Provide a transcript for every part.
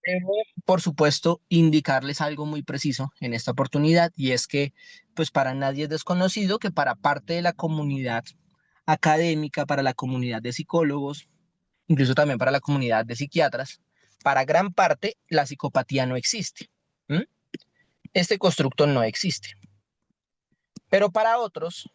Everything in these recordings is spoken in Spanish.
Debo, por supuesto, indicarles algo muy preciso en esta oportunidad y es que, pues para nadie es desconocido que para parte de la comunidad académica, para la comunidad de psicólogos, incluso también para la comunidad de psiquiatras, para gran parte la psicopatía no existe. ¿Mm? Este constructo no existe. Pero para otros,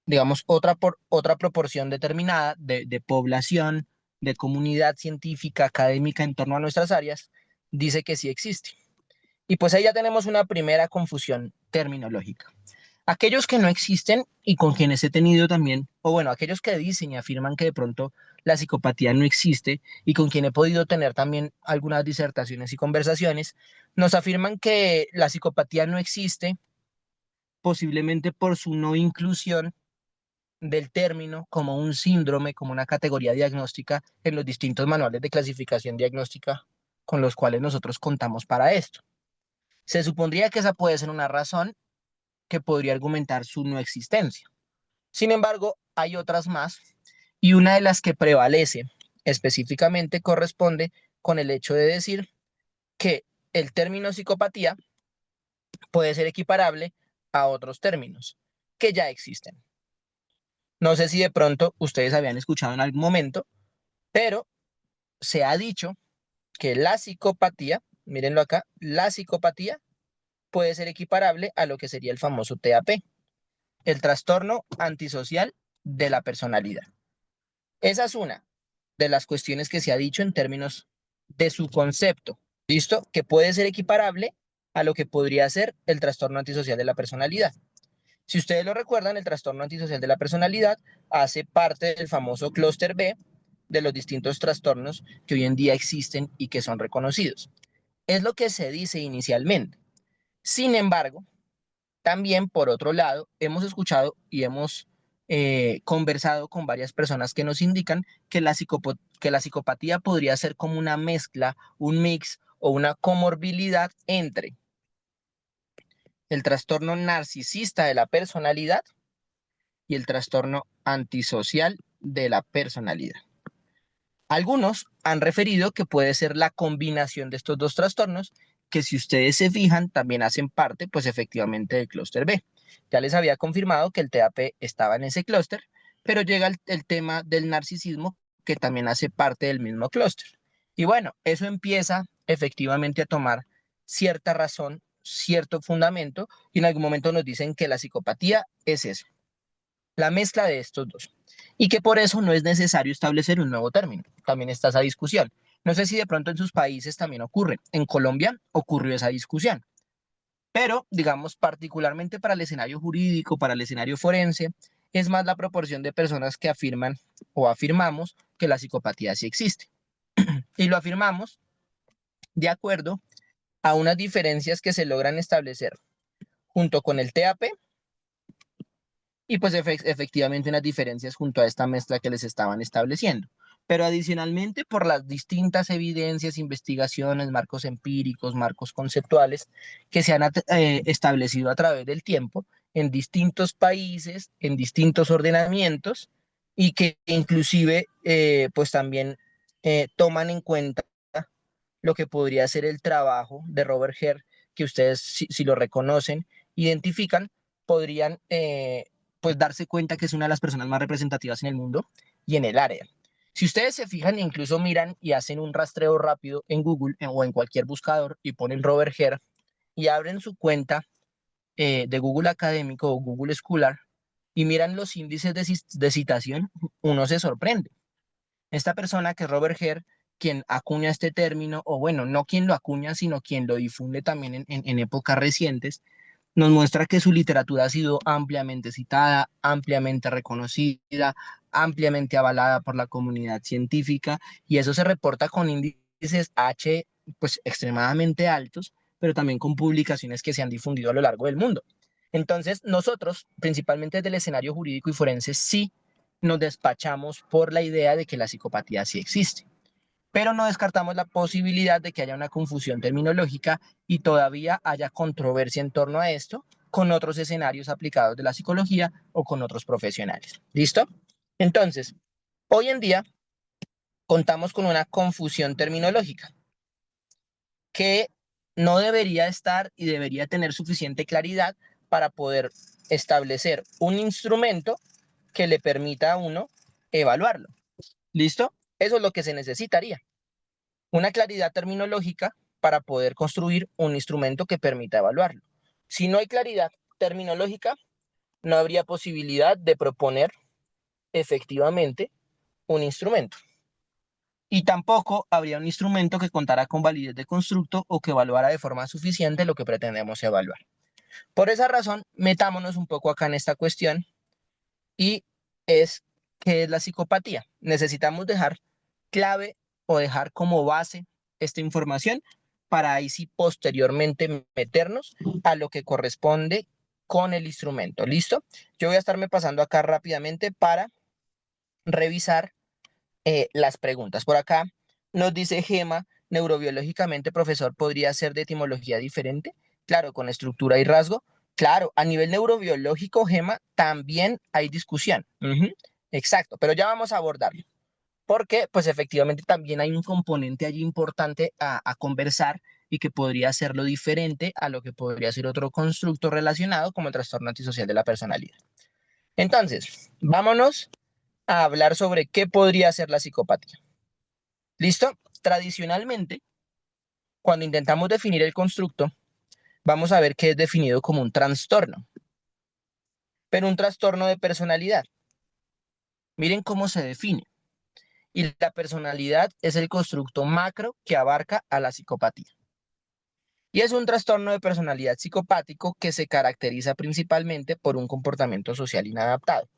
digamos, otra proporción determinada de población, de comunidad científica, académica en torno a nuestras áreas, dice que sí existe. Y pues ahí ya tenemos una primera confusión terminológica. Aquellos que no existen y con quienes he tenido también, o bueno, aquellos que dicen y afirman que de pronto la psicopatía no existe y con quien he podido tener también algunas disertaciones y conversaciones, nos afirman que la psicopatía no existe posiblemente por su no inclusión del término como un síndrome, como una categoría diagnóstica en los distintos manuales de clasificación diagnóstica con los cuales nosotros contamos para esto. Se supondría que esa puede ser una razón que podría argumentar su no existencia. Sin embargo, hay otras más y una de las que prevalece específicamente corresponde con el hecho de decir que el término psicopatía puede ser equiparable a otros términos que ya existen. No sé si de pronto ustedes habían escuchado en algún momento, pero se ha dicho que la psicopatía, mírenlo acá, la psicopatía puede ser equiparable a lo que sería el famoso TAP, el trastorno antisocial de la personalidad. Esa es una de las cuestiones que se ha dicho en términos de su concepto, ¿listo? Que puede ser equiparable a lo que podría ser el trastorno antisocial de la personalidad. Si ustedes lo recuerdan, el trastorno antisocial de la personalidad hace parte del famoso clúster B de los distintos trastornos que hoy en día existen y que son reconocidos. Es lo que se dice inicialmente. Sin embargo, también, por otro lado, hemos escuchado y hemos conversado con varias personas que nos indican que que la psicopatía podría ser como una mezcla, un mix o una comorbilidad entre el trastorno narcisista de la personalidad y el trastorno antisocial de la personalidad. Algunos han referido que puede ser la combinación de estos dos trastornos, que si ustedes se fijan, también hacen parte, pues efectivamente, del clúster B. Ya les había confirmado que el TAP estaba en ese clúster, pero llega el tema del narcisismo, que también hace parte del mismo clúster. Y bueno, eso empieza efectivamente a tomar cierta razón, cierto fundamento, y en algún momento nos dicen que la psicopatía es eso, la mezcla de estos dos. Y que por eso no es necesario establecer un nuevo término. También está esa discusión. No sé si de pronto en sus países también ocurre. En Colombia ocurrió esa discusión. Pero, digamos, particularmente para el escenario jurídico, para el escenario forense, es más la proporción de personas que afirman o afirmamos que la psicopatía sí existe. Y lo afirmamos de acuerdo a unas diferencias que se logran establecer junto con el TAP y pues efectivamente unas diferencias junto a esta mezcla que les estaban estableciendo. Pero adicionalmente por las distintas evidencias, investigaciones, marcos empíricos, marcos conceptuales que se han establecido a través del tiempo en distintos países, en distintos ordenamientos y que inclusive pues también toman en cuenta lo que podría ser el trabajo de Robert Herr, que ustedes si lo reconocen, identifican, podrían pues darse cuenta que es una de las personas más representativas en el mundo y en el área. Si ustedes se fijan, incluso miran y hacen un rastreo rápido en Google o en cualquier buscador y ponen Robert Herr y abren su cuenta de Google Académico o Google Scholar y miran los índices de citación, uno se sorprende. Esta persona que es Robert Herr, quien acuña este término, o bueno, no quien lo acuña, sino quien lo difunde también en épocas recientes, nos muestra que su literatura ha sido ampliamente citada, ampliamente reconocida, ampliamente avalada por la comunidad científica, y eso se reporta con índices H pues extremadamente altos, pero también con publicaciones que se han difundido a lo largo del mundo. Entonces, nosotros, principalmente desde el escenario jurídico y forense, sí nos despachamos por la idea de que la psicopatía sí existe, pero no descartamos la posibilidad de que haya una confusión terminológica y todavía haya controversia en torno a esto con otros escenarios aplicados de la psicología o con otros profesionales. ¿Listo? Entonces, hoy en día contamos con una confusión terminológica. que no debería estar y debería tener suficiente claridad para poder establecer un instrumento que le permita a uno evaluarlo. ¿Listo? Eso es lo que se necesitaría. Una claridad terminológica para poder construir un instrumento que permita evaluarlo. Si no hay claridad terminológica, no habría posibilidad de proponer efectivamente un instrumento. Y tampoco habría un instrumento que contara con validez de constructo o que evaluara de forma suficiente lo que pretendemos evaluar. Por esa razón, metámonos un poco acá en esta cuestión y es ¿qué es la psicopatía? Necesitamos dejar clave o dejar como base esta información para ahí sí posteriormente meternos a lo que corresponde con el instrumento. ¿Listo? Yo voy a estarme pasando acá rápidamente para revisar las preguntas. Por acá nos dice Gema, neurobiológicamente, profesor, ¿podría ser de etimología diferente? Claro, con estructura y rasgo. Claro, a nivel neurobiológico, Gema, también hay discusión. Exacto, pero ya vamos a abordarlo. Porque, pues efectivamente, también hay un componente allí importante a conversar y que podría hacerlo diferente a lo que podría ser otro constructo relacionado como el trastorno antisocial de la personalidad. Entonces, vámonos a hablar sobre qué podría ser la psicopatía. ¿Listo? Tradicionalmente, cuando intentamos definir el constructo, vamos a ver que es definido como un trastorno, pero un trastorno de personalidad. Miren cómo se define. Y la personalidad es el constructo macro que abarca a la psicopatía. Y es un trastorno de personalidad psicopático que se caracteriza principalmente por un comportamiento social inadaptado.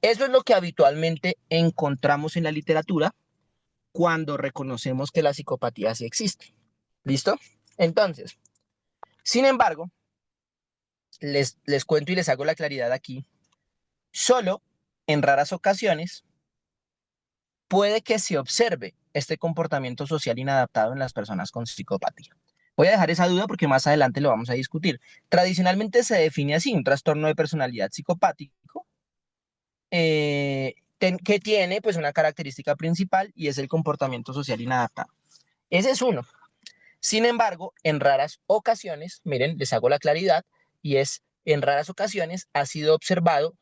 Eso es lo que habitualmente encontramos en la literatura cuando reconocemos que la psicopatía sí existe. ¿Listo? Entonces, sin embargo, les cuento y les hago la claridad aquí. Solo en raras ocasiones puede que se observe este comportamiento social inadaptado en las personas con psicopatía. Voy a dejar esa duda porque más adelante lo vamos a discutir. Tradicionalmente se define así, un trastorno de personalidad psicopático que tiene pues una característica principal y es el comportamiento social inadaptado. Ese es uno. Sin embargo, en raras ocasiones, miren, les hago la claridad, y es, en raras ocasiones ha sido observado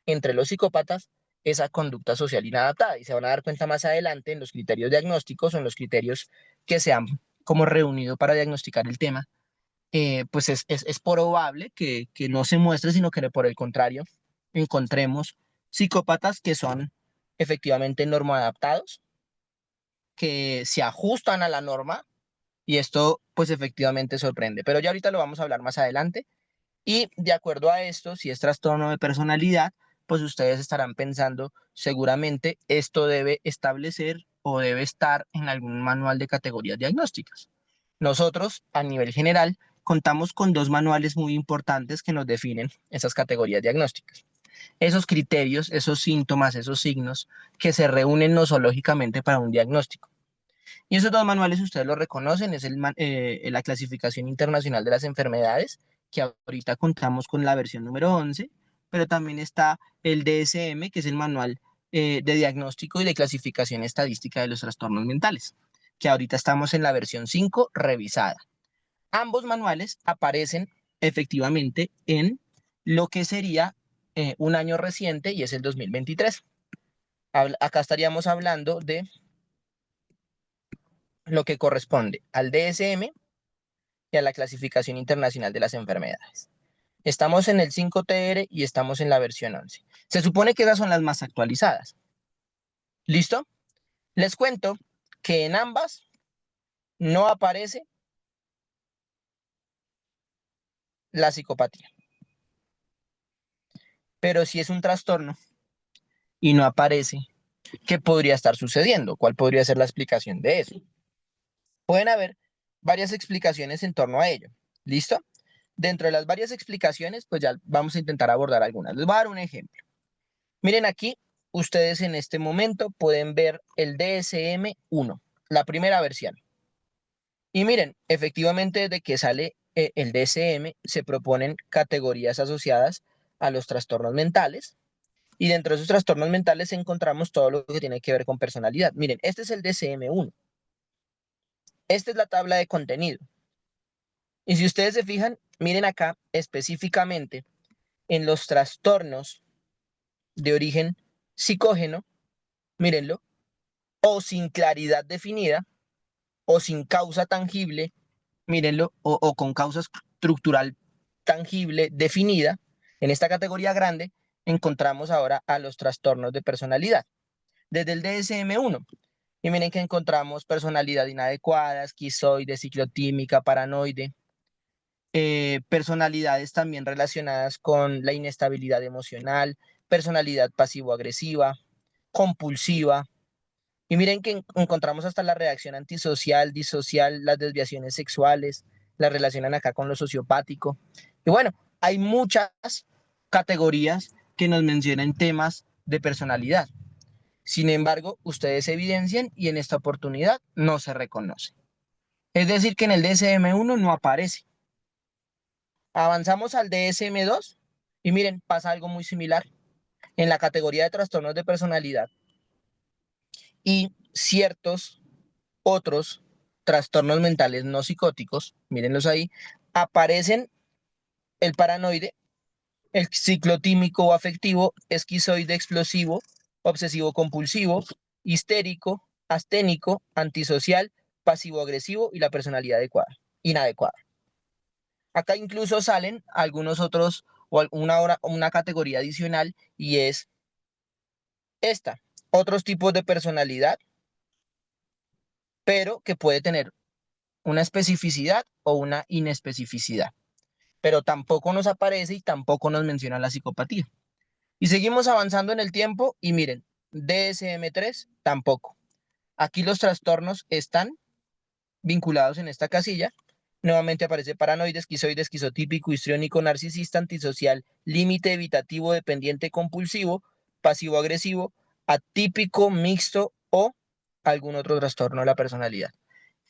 entre los psicópatas esa conducta social inadaptada. Y se van a dar cuenta más adelante en los criterios diagnósticos o en los criterios que se han como reunido para diagnosticar el tema. Pues es probable que no se muestre, sino que por el contrario encontremos psicópatas que son efectivamente normoadaptados, que se ajustan a la norma, y esto pues efectivamente sorprende. Pero ya ahorita lo vamos a hablar más adelante. Y de acuerdo a esto, si es trastorno de personalidad, pues ustedes estarán pensando, seguramente esto debe establecer o debe estar en algún manual de categorías diagnósticas. Nosotros, a nivel general, contamos con dos manuales muy importantes que nos definen esas categorías diagnósticas. Esos criterios, esos síntomas, esos signos que se reúnen nosológicamente para un diagnóstico. Y esos dos manuales ustedes lo reconocen, es la clasificación internacional de las enfermedades, que ahorita contamos con la versión número 11, pero también está el DSM, que es el manual de diagnóstico y de clasificación estadística de los trastornos mentales, que ahorita estamos en la versión 5 revisada. Ambos manuales aparecen efectivamente en lo que sería un año reciente y es el 2023. Acá estaríamos hablando de lo que corresponde al DSM y a la clasificación internacional de las enfermedades. Estamos en el 5TR y estamos en la versión 11. Se supone que esas son las más actualizadas. ¿Listo? Les cuento que en ambas no aparece la psicopatía, pero sí es un trastorno y no aparece qué podría estar sucediendo, cuál podría ser la explicación de eso. Pueden haber varias explicaciones en torno a ello. ¿Listo? Dentro de las varias explicaciones, pues ya vamos a intentar abordar algunas. Les voy a dar un ejemplo. Miren aquí, ustedes en este momento pueden ver el DSM-1, la primera versión. Y miren, efectivamente desde que sale el DSM se proponen categorías asociadas a los trastornos mentales. Y dentro de esos trastornos mentales encontramos todo lo que tiene que ver con personalidad. Miren, este es el DSM-1. Esta es la tabla de contenido. Y si ustedes se fijan, miren acá específicamente en los trastornos de origen psicógeno, mírenlo, o sin claridad definida, o sin causa tangible, mírenlo, o con causa estructural tangible definida, en esta categoría grande encontramos ahora a los trastornos de personalidad, desde el DSM-1. Y miren que encontramos personalidad inadecuada, esquizoide, ciclotímica, paranoide, personalidades también relacionadas con la inestabilidad emocional, personalidad pasivo-agresiva, compulsiva. Y miren que encontramos hasta la reacción antisocial, disocial, las desviaciones sexuales, las relacionan acá con lo sociopático. Y bueno, hay muchas categorías que nos mencionan temas de personalidad. Sin embargo, ustedes evidencian y en esta oportunidad no se reconoce. Es decir, que en el DSM-1 no aparece. Avanzamos al DSM-2 y miren, pasa algo muy similar. En la categoría de trastornos de personalidad y ciertos otros trastornos mentales no psicóticos, mírenlos ahí, aparecen el paranoide, el ciclotímico o afectivo, esquizoide explosivo, obsesivo compulsivo, histérico, asténico, antisocial, pasivo-agresivo y la personalidad inadecuada. Acá incluso salen algunos otros o una categoría adicional y es esta, otros tipos de personalidad, pero que puede tener una especificidad o una inespecificidad, pero tampoco nos aparece y tampoco nos menciona la psicopatía. Y seguimos avanzando en el tiempo y miren, DSM-3 tampoco. Aquí los trastornos están vinculados en esta casilla. Nuevamente aparece paranoide, esquizoide, esquizotípico, histriónico, narcisista, antisocial, límite evitativo, dependiente compulsivo, pasivo-agresivo, atípico, mixto o algún otro trastorno de la personalidad.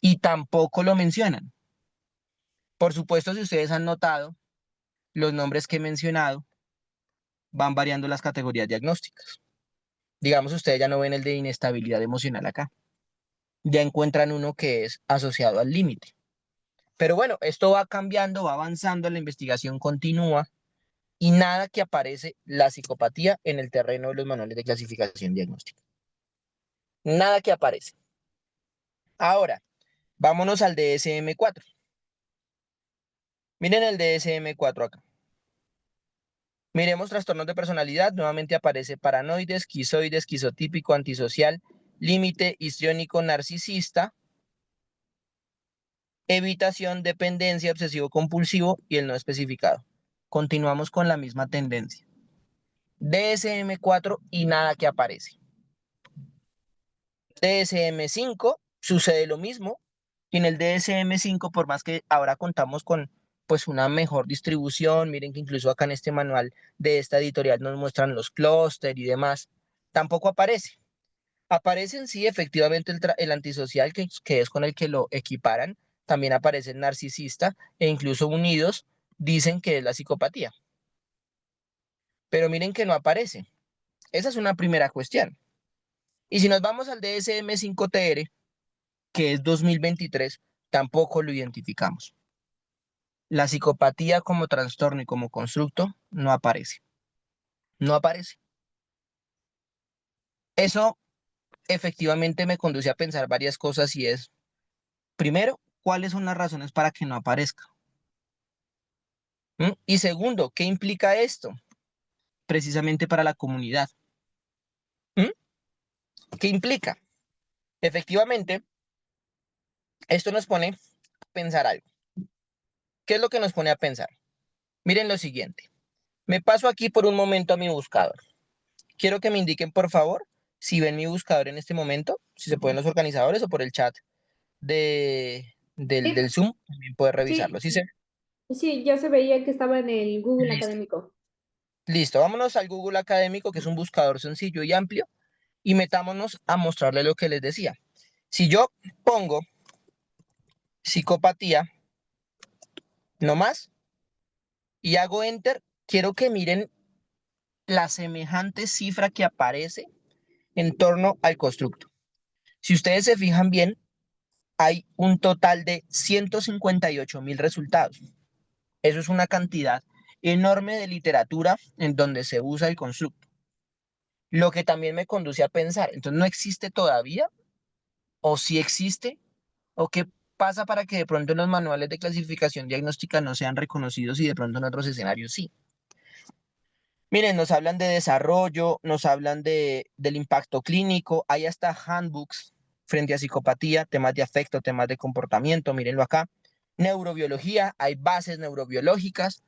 Y tampoco lo mencionan. Por supuesto, si ustedes han notado, los nombres que he mencionado van variando las categorías diagnósticas. Digamos, ustedes ya no ven el de inestabilidad emocional acá. Ya encuentran uno que es asociado al límite. Pero bueno, esto va cambiando, va avanzando, la investigación continúa y nada que aparece la psicopatía en el terreno de los manuales de clasificación diagnóstica. Nada que aparece. Ahora, vámonos al DSM-4. Miren el DSM-4 acá. Miremos trastornos de personalidad. Nuevamente aparece paranoide, esquizoide, esquizotípico, antisocial, límite, histriónico, narcisista, evitación, dependencia, obsesivo compulsivo y el no especificado. Continuamos con la misma tendencia. DSM-4 y nada que aparece. DSM-5 sucede lo mismo. Y en el DSM-5, por más que ahora contamos con pues una mejor distribución, miren que incluso acá en este manual de esta editorial nos muestran los clústeres y demás, tampoco aparece. Aparecen sí efectivamente el antisocial, que es con el que lo equiparan, también aparece el narcisista e incluso unidos dicen que es la psicopatía. Pero miren que no aparece. Esa es una primera cuestión. Y si nos vamos al DSM-5-TR, que es 2023, tampoco lo identificamos. La psicopatía como trastorno y como constructo no aparece. No aparece. Eso efectivamente me conduce a pensar varias cosas y es, primero, ¿cuáles son las razones para que no aparezca? Y segundo, ¿qué implica esto? Precisamente para la comunidad. ¿Mm? ¿Qué implica? Efectivamente, esto nos pone a pensar algo. ¿Qué es lo que nos pone a pensar? Miren lo siguiente. Me paso aquí por un momento a mi buscador. Quiero que me indiquen, por favor, si ven mi buscador en este momento, si se pueden los organizadores o por el chat del Sí, Zoom, también puede revisarlo. sí, ¿Sí se? sí, ya se veía que estaba en el Google Listo. Académico. Listo, vámonos al Google Académico, que es un buscador sencillo y amplio, y metámonos a mostrarle lo que les decía. Si yo pongo psicopatía, no más, y hago enter, quiero que miren la semejante cifra que aparece en torno al constructo. Si ustedes se fijan bien, hay un total de 158.000 resultados. Eso es una cantidad enorme de literatura en donde se usa el constructo. Lo que también me conduce a pensar, entonces no existe todavía, o sí existe, o qué pasa para que de pronto en los manuales de clasificación diagnóstica no sean reconocidos y de pronto en otros escenarios sí. Miren, nos hablan de desarrollo, nos hablan del impacto clínico, hay hasta handbooks frente a psicopatía, temas de afecto, temas de comportamiento, mírenlo acá. Neurobiología, hay bases neurobiológicas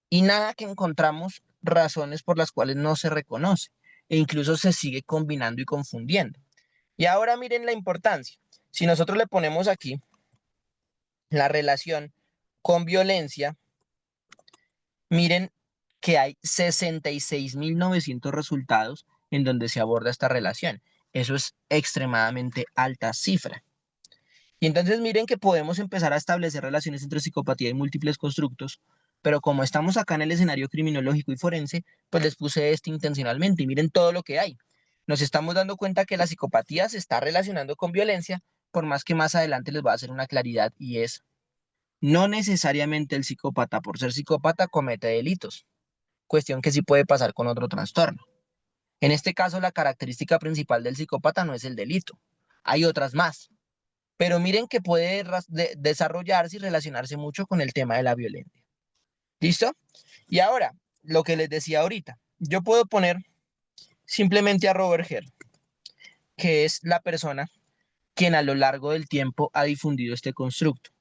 y nada que encontramos razones por las cuales no se reconoce e incluso se sigue combinando y confundiendo. Y ahora miren la importancia. Si nosotros le ponemos aquí la relación con violencia, miren que hay 66.900 resultados en donde se aborda esta relación. Eso es extremadamente alta cifra. Y entonces miren que podemos empezar a establecer relaciones entre psicopatía y múltiples constructos, pero como estamos acá en el escenario criminológico y forense, pues les puse este intencionalmente y miren todo lo que hay. Nos estamos dando cuenta que la psicopatía se está relacionando con violencia, por más que más adelante les voy a hacer una claridad y es, no necesariamente el psicópata por ser psicópata comete delitos, cuestión que sí puede pasar con otro trastorno. En este caso, la característica principal del psicópata no es el delito, hay otras más, pero miren que puede desarrollarse y relacionarse mucho con el tema de la violencia. ¿Listo? Y ahora, lo que les decía ahorita, yo puedo poner simplemente a Robert Herr, que es la persona quien a lo largo del tiempo ha difundido este constructo.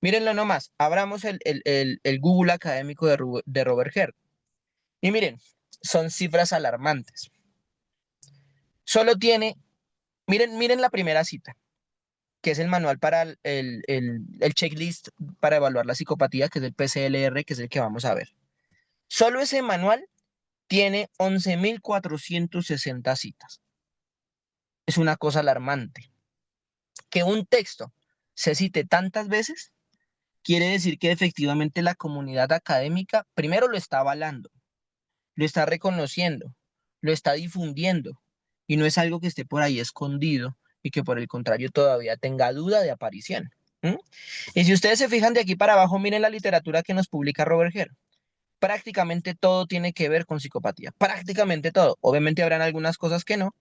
Mírenlo nomás, abramos el Google académico de Robert Herr. Y miren, son cifras alarmantes. Solo tiene, miren la primera cita, que es el manual para el checklist para evaluar la psicopatía, que es el PCLR, que es el que vamos a ver. Solo ese manual tiene 11.460 citas. Es una cosa alarmante. Que un texto se cite tantas veces quiere decir que efectivamente la comunidad académica primero lo está avalando, lo está reconociendo, lo está difundiendo y no es algo que esté por ahí escondido y que por el contrario todavía tenga duda de aparición. ¿Mm? Y si ustedes se fijan de aquí para abajo, miren la literatura que nos publica Robert Herr. Prácticamente todo tiene que ver con psicopatía, prácticamente todo. Obviamente habrán algunas cosas que no,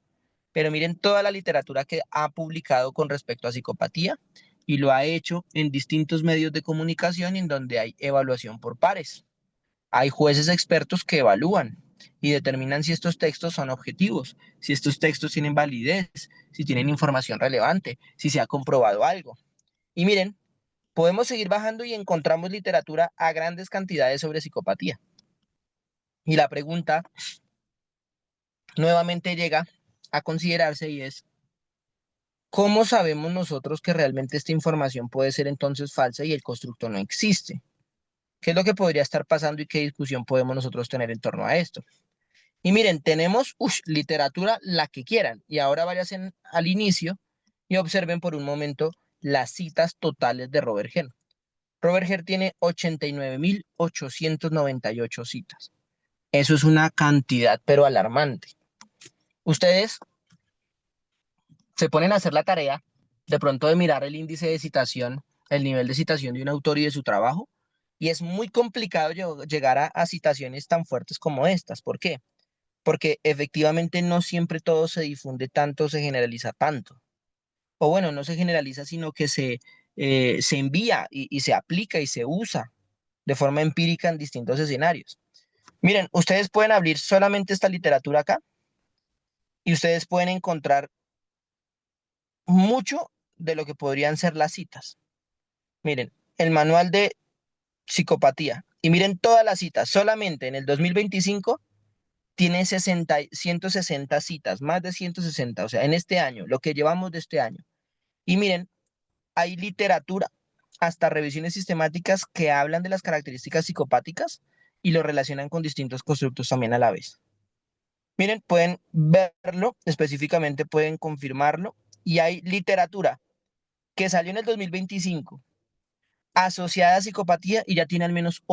pero miren toda la literatura que ha publicado con respecto a psicopatía y lo ha hecho en distintos medios de comunicación en donde hay evaluación por pares. Hay jueces expertos que evalúan y determinan si estos textos son objetivos, si estos textos tienen validez, si tienen información relevante, si se ha comprobado algo. Y miren, podemos seguir bajando y encontramos literatura a grandes cantidades sobre psicopatía. Y la pregunta nuevamente llega a considerarse y es, ¿cómo sabemos nosotros que realmente esta información puede ser entonces falsa y el constructo no existe? ¿Qué es lo que podría estar pasando y qué discusión podemos nosotros tener en torno a esto? Y miren, tenemos literatura la que quieran. Y ahora vayan al inicio y observen por un momento las citas totales de Robert Herr. Robert Herr tiene 89.898 citas. Eso es una cantidad, pero alarmante. Ustedes se ponen a hacer la tarea de pronto de mirar el índice de citación, el nivel de citación de un autor y de su trabajo, y es muy complicado llegar a citaciones tan fuertes como estas. ¿Por qué? Porque efectivamente no siempre todo se difunde tanto, se generaliza tanto. O bueno, no se generaliza, sino que se envía y se aplica y se usa de forma empírica en distintos escenarios. Miren, ustedes pueden abrir solamente esta literatura acá y ustedes pueden encontrar mucho de lo que podrían ser las citas. Miren, el manual de psicopatía. Y miren todas las citas. Solamente en el 2025 tiene 160 citas, más de 160, o sea, en este año, lo que llevamos de este año. Y miren, hay literatura, hasta revisiones sistemáticas que hablan de las características psicopáticas y lo relacionan con distintos constructos también a la vez. Miren, pueden verlo, específicamente pueden confirmarlo, y hay literatura que salió en el 2025 asociada a psicopatía y ya tiene al menos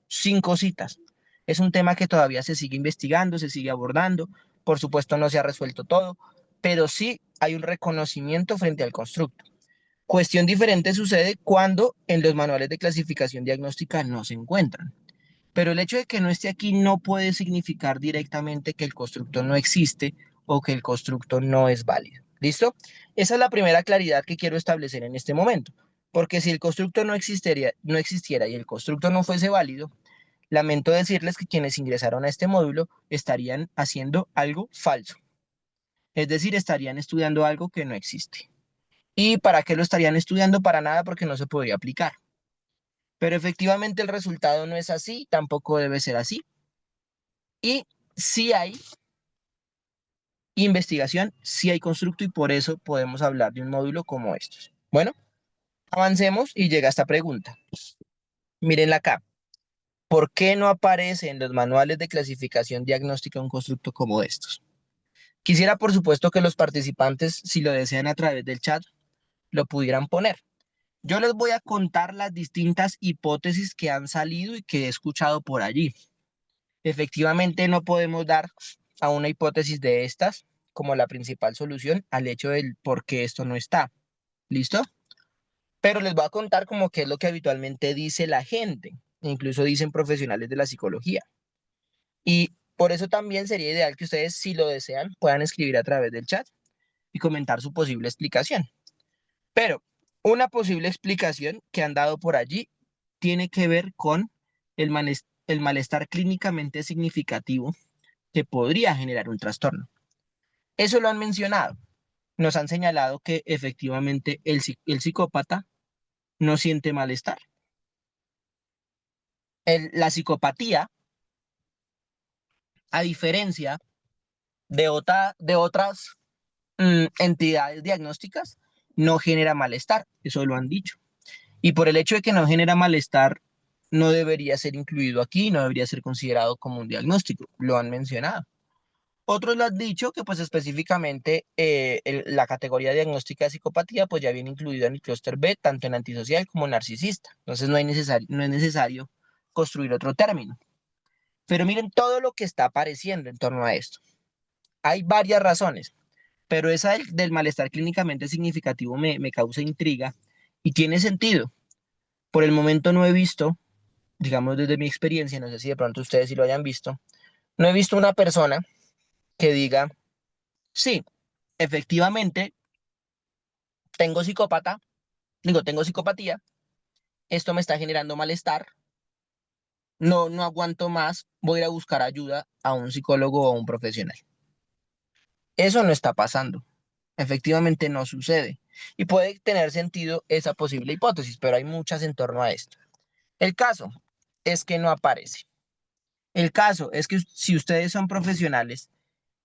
5 citas. Es un tema que todavía se sigue investigando, se sigue abordando. Por supuesto, no se ha resuelto todo, pero sí hay un reconocimiento frente al constructo. Cuestión diferente sucede cuando en los manuales de clasificación diagnóstica no se encuentran. Pero el hecho de que no esté aquí no puede significar directamente que el constructo no existe o que el constructo no es válido. ¿Listo? Esa es la primera claridad que quiero establecer en este momento. Porque si el constructo no existiera y el constructo no fuese válido, lamento decirles que quienes ingresaron a este módulo estarían haciendo algo falso. Es decir, estarían estudiando algo que no existe. ¿Y para qué lo estarían estudiando? Para nada, porque no se podría aplicar. Pero efectivamente el resultado no es así, tampoco debe ser así. Y sí hay investigación, sí hay constructo y por eso podemos hablar de un módulo como estos. Bueno, avancemos y llega esta pregunta. Mírenla acá. ¿Por qué no aparece en los manuales de clasificación diagnóstica un constructo como estos? Quisiera, por supuesto, que los participantes, si lo desean a través del chat, lo pudieran poner. Yo les voy a contar las distintas hipótesis que han salido y que he escuchado por allí. Efectivamente, no podemos dar a una hipótesis de estas como la principal solución al hecho del por qué esto no está. ¿Listo? Pero les voy a contar como qué es lo que habitualmente dice la gente, incluso dicen profesionales de la psicología. Y por eso también sería ideal que ustedes, si lo desean, puedan escribir a través del chat y comentar su posible explicación. Pero una posible explicación que han dado por allí tiene que ver con el malestar clínicamente significativo que podría generar un trastorno. Eso lo han mencionado. Nos han señalado que efectivamente el psicópata no siente malestar. La psicopatía, a diferencia de otras entidades diagnósticas, no genera malestar. Eso lo han dicho. Y por el hecho de que no genera malestar, no debería ser incluido aquí, no debería ser considerado como un diagnóstico. Lo han mencionado. Otros lo han dicho que pues específicamente la categoría diagnóstica de psicopatía pues ya viene incluida en el clúster B, tanto en antisocial como narcisista. Entonces no es necesario construir otro término. Pero miren todo lo que está apareciendo en torno a esto. Hay varias razones, pero esa del malestar clínicamente significativo me causa intriga y tiene sentido. Por el momento no he visto, digamos desde mi experiencia, no sé si de pronto ustedes sí lo hayan visto, no he visto una persona que diga, sí, efectivamente, tengo psicopatía, esto me está generando malestar, no aguanto más, voy a ir a buscar ayuda a un psicólogo o a un profesional. Eso no está pasando. Efectivamente no sucede. Y puede tener sentido esa posible hipótesis, pero hay muchas en torno a esto. El caso es que no aparece. El caso es que si ustedes son profesionales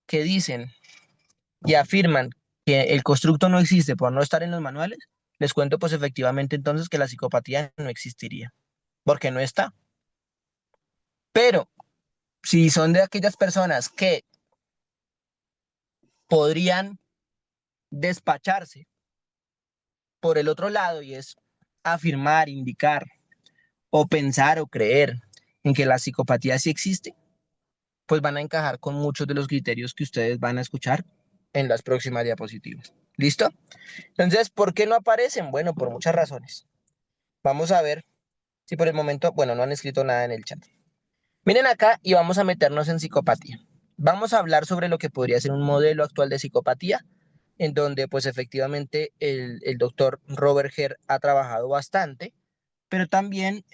que dicen y afirman que el constructo no existe por no estar en los manuales, les cuento pues efectivamente entonces que la psicopatía no existiría, porque no está. Pero si son de aquellas personas que podrían despacharse por el otro lado y es afirmar, indicar o pensar o creer en que la psicopatía sí existe, pues van a encajar con muchos de los criterios que ustedes van a escuchar en las próximas diapositivas. ¿Listo? Entonces, ¿por qué no aparecen? Bueno, por muchas razones. Vamos a ver si por el momento, bueno, no han escrito nada en el chat. Miren acá y vamos a meternos en psicopatía. Vamos a hablar sobre lo que podría ser un modelo actual de psicopatía, en donde pues efectivamente el doctor Robert Herr ha trabajado bastante, pero también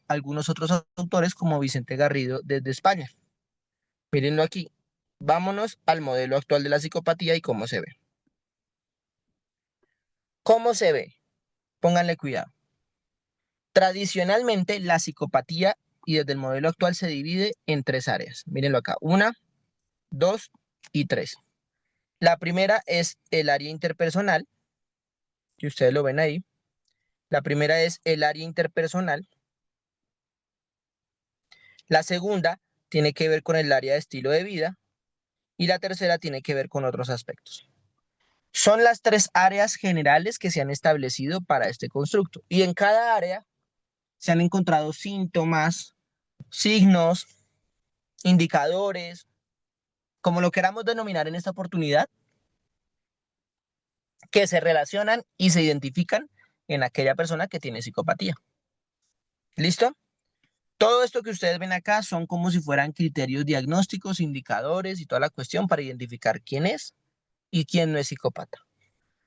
algunos otros autores como Vicente Garrido desde España. Mírenlo aquí. Vámonos al modelo actual de la psicopatía y cómo se ve. ¿Cómo se ve? Pónganle cuidado. Tradicionalmente, la psicopatía y desde el modelo actual se divide en tres áreas. Mírenlo acá. Una, dos y tres. La primera es el área interpersonal, que ustedes lo ven ahí. La primera es el área interpersonal. La segunda tiene que ver con el área de estilo de vida. Y la tercera tiene que ver con otros aspectos. Son las tres áreas generales que se han establecido para este constructo. Y en cada área se han encontrado síntomas, signos, indicadores, como lo queramos denominar en esta oportunidad, que se relacionan y se identifican en aquella persona que tiene psicopatía. ¿Listo? Todo esto que ustedes ven acá son como si fueran criterios diagnósticos, indicadores y toda la cuestión para identificar quién es y quién no es psicópata.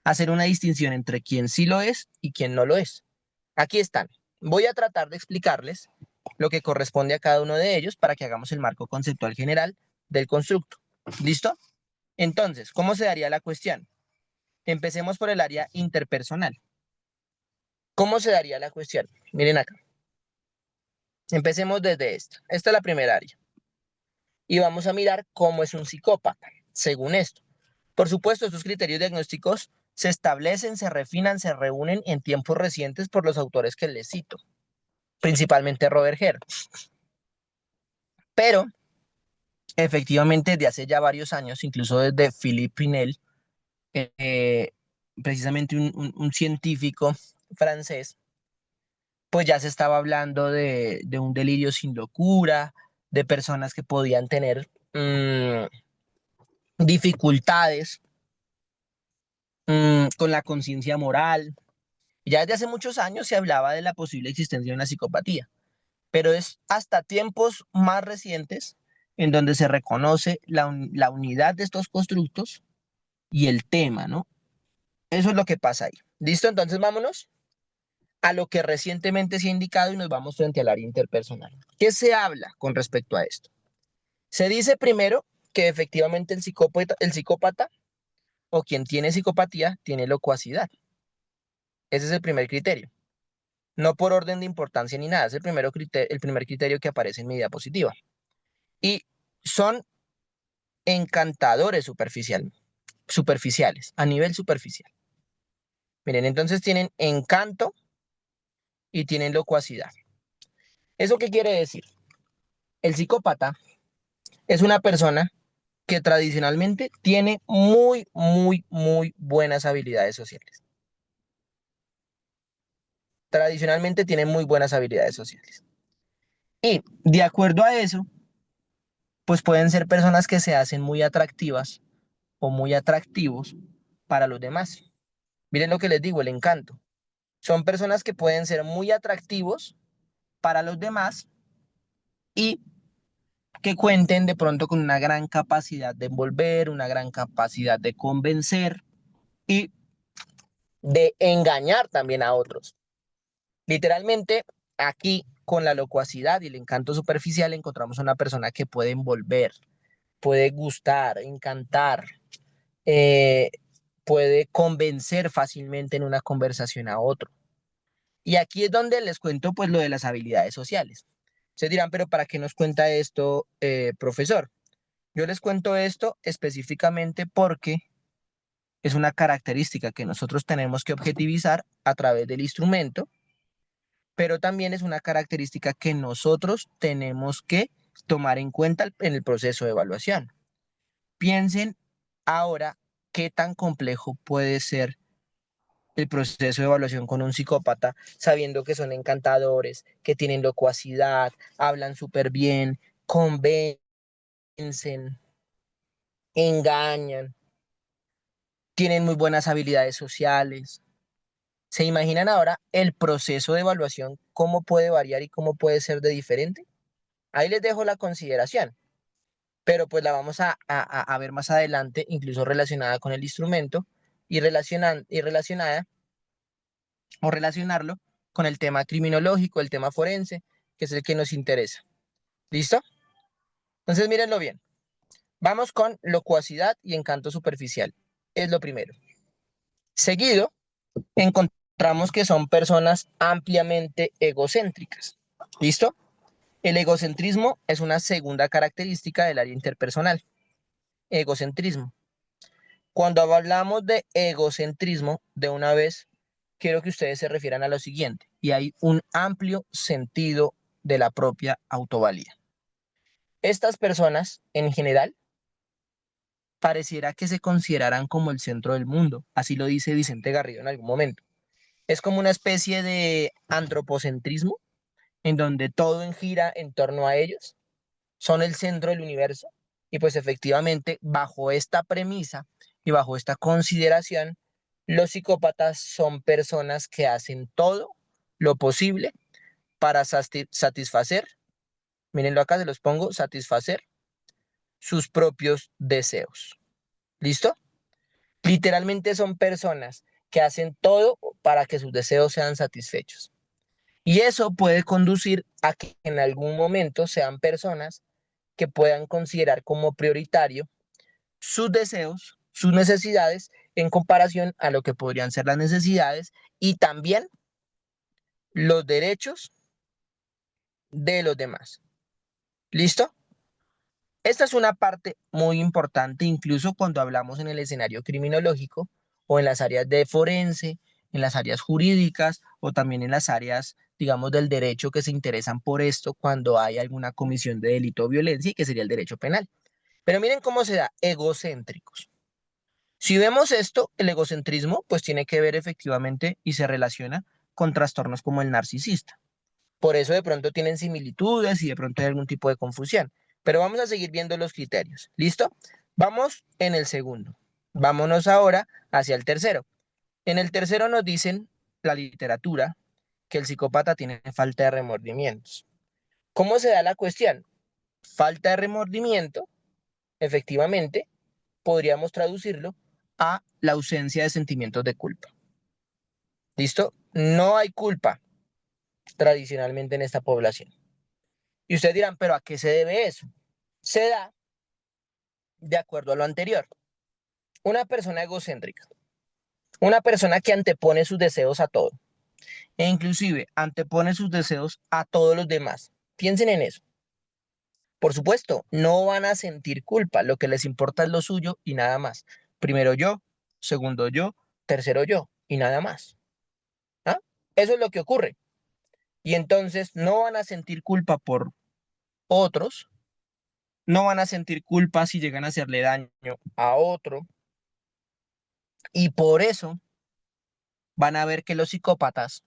Hacer una distinción entre quién sí lo es y quién no lo es. Aquí están. Voy a tratar de explicarles lo que corresponde a cada uno de ellos para que hagamos el marco conceptual general del constructo. ¿Listo? Entonces, ¿cómo se daría la cuestión? Empecemos por el área interpersonal. ¿Cómo se daría la cuestión? Miren acá. Empecemos desde esta. Esta es la primera área. Y vamos a mirar cómo es un psicópata, según esto. Por supuesto, estos criterios diagnósticos se establecen, se refinan, se reúnen en tiempos recientes por los autores que les cito, principalmente Robert Hare. Pero, efectivamente, desde hace ya varios años, incluso desde Philippe Pinel, eh, precisamente un científico francés, pues ya se estaba hablando de un delirio sin locura, de personas que podían tener dificultades con la conciencia moral. Ya desde hace muchos años se hablaba de la posible existencia de una psicopatía, pero es hasta tiempos más recientes en donde se reconoce la unidad de estos constructos y el tema, ¿no? Eso es lo que pasa ahí. ¿Listo? Entonces vámonos a lo que recientemente se ha indicado y nos vamos frente al área interpersonal. ¿Qué se habla con respecto a esto? Se dice primero que efectivamente el psicópata o quien tiene psicopatía tiene locuacidad. Ese es el primer criterio. No por orden de importancia ni nada, es el primer criterio que aparece en mi diapositiva. Y son encantadores superficiales, a nivel superficial. Miren, entonces tienen encanto y tienen locuacidad. ¿Eso qué quiere decir? El psicópata es una persona que tradicionalmente tiene muy buenas habilidades sociales. Tradicionalmente tiene muy buenas habilidades sociales. Y de acuerdo a eso, pues pueden ser personas que se hacen muy atractivas o muy atractivos para los demás. Miren lo que les digo, el encanto. Son personas que pueden ser muy atractivos para los demás y que cuenten de pronto con una gran capacidad de envolver, una gran capacidad de convencer y de engañar también a otros. Literalmente, aquí con la locuacidad y el encanto superficial encontramos a una persona que puede envolver, puede gustar, encantar, eh, puede convencer fácilmente en una conversación a otro. Y aquí es donde les cuento pues lo de las habilidades sociales. Se dirán, pero ¿para qué nos cuenta esto, profesor? Yo les cuento esto específicamente porque es una característica que nosotros tenemos que objetivizar a través del instrumento, pero también es una característica que nosotros tenemos que tomar en cuenta en el proceso de evaluación. Piensen ahora qué tan complejo puede ser el proceso de evaluación con un psicópata, sabiendo que son encantadores, que tienen locuacidad, hablan súper bien, convencen, engañan, tienen muy buenas habilidades sociales. ¿Se imaginan ahora el proceso de evaluación, cómo puede variar y cómo puede ser de diferente? Ahí les dejo la consideración, pero pues la vamos a ver más adelante, incluso relacionada con el instrumento y relacionada o relacionarlo con el tema criminológico, el tema forense, que es el que nos interesa. ¿Listo? Entonces, mírenlo bien. Vamos con locuacidad y encanto superficial. Es lo primero. Seguido, encontramos que son personas ampliamente egocéntricas. ¿Listo? El egocentrismo es una segunda característica del área interpersonal. Egocentrismo. Cuando hablamos de egocentrismo, de una vez quiero que ustedes se refieran a lo siguiente, y hay un amplio sentido de la propia autovalía. Estas personas, en general, pareciera que se consideraran como el centro del mundo, así lo dice Vicente Garrido en algún momento. Es como una especie de antropocentrismo, en donde todo gira en torno a ellos, son el centro del universo, y pues efectivamente, bajo esta premisa y bajo esta consideración, Los psicópatas son personas que hacen todo lo posible para satisfacer, mírenlo acá, se los pongo, satisfacer sus propios deseos. ¿Listo? Literalmente son personas que hacen todo para que sus deseos sean satisfechos. Y eso puede conducir a que en algún momento sean personas que puedan considerar como prioritario sus deseos, sus necesidades, en comparación a lo que podrían ser las necesidades y también los derechos de los demás. ¿Listo? Esta es una parte muy importante, incluso cuando hablamos en el escenario criminológico o en las áreas de forense, en las áreas jurídicas o también en las áreas, digamos, del derecho que se interesan por esto cuando hay alguna comisión de delito o violencia y que sería el derecho penal. Pero miren cómo se da, egocéntricos. Si vemos esto, el egocentrismo pues tiene que ver efectivamente y se relaciona con trastornos como el narcisista. Por eso de pronto tienen similitudes y de pronto hay algún tipo de confusión. Pero vamos a seguir viendo los criterios. ¿Listo? Vamos en el segundo. Vámonos ahora hacia el tercero. En el tercero nos dicen la literatura que el psicópata tiene falta de remordimientos. ¿Cómo se da la cuestión? Falta de remordimiento, efectivamente, podríamos traducirlo a la ausencia de sentimientos de culpa. ¿Listo? No hay culpa tradicionalmente en esta población. Y ustedes dirán, ¿pero a qué se debe eso? Se da de acuerdo a lo anterior. Una persona egocéntrica, una persona que antepone sus deseos a todo, e inclusive antepone sus deseos a todos los demás. Piensen en eso. Por supuesto, no van a sentir culpa, lo que les importa es lo suyo y nada más. Primero yo, segundo yo, tercero yo y nada más. ¿Ah? Eso es lo que ocurre. Y entonces no van a sentir culpa por otros, no van a sentir culpa si llegan a hacerle daño a otro, y por eso van a ver que los psicópatas,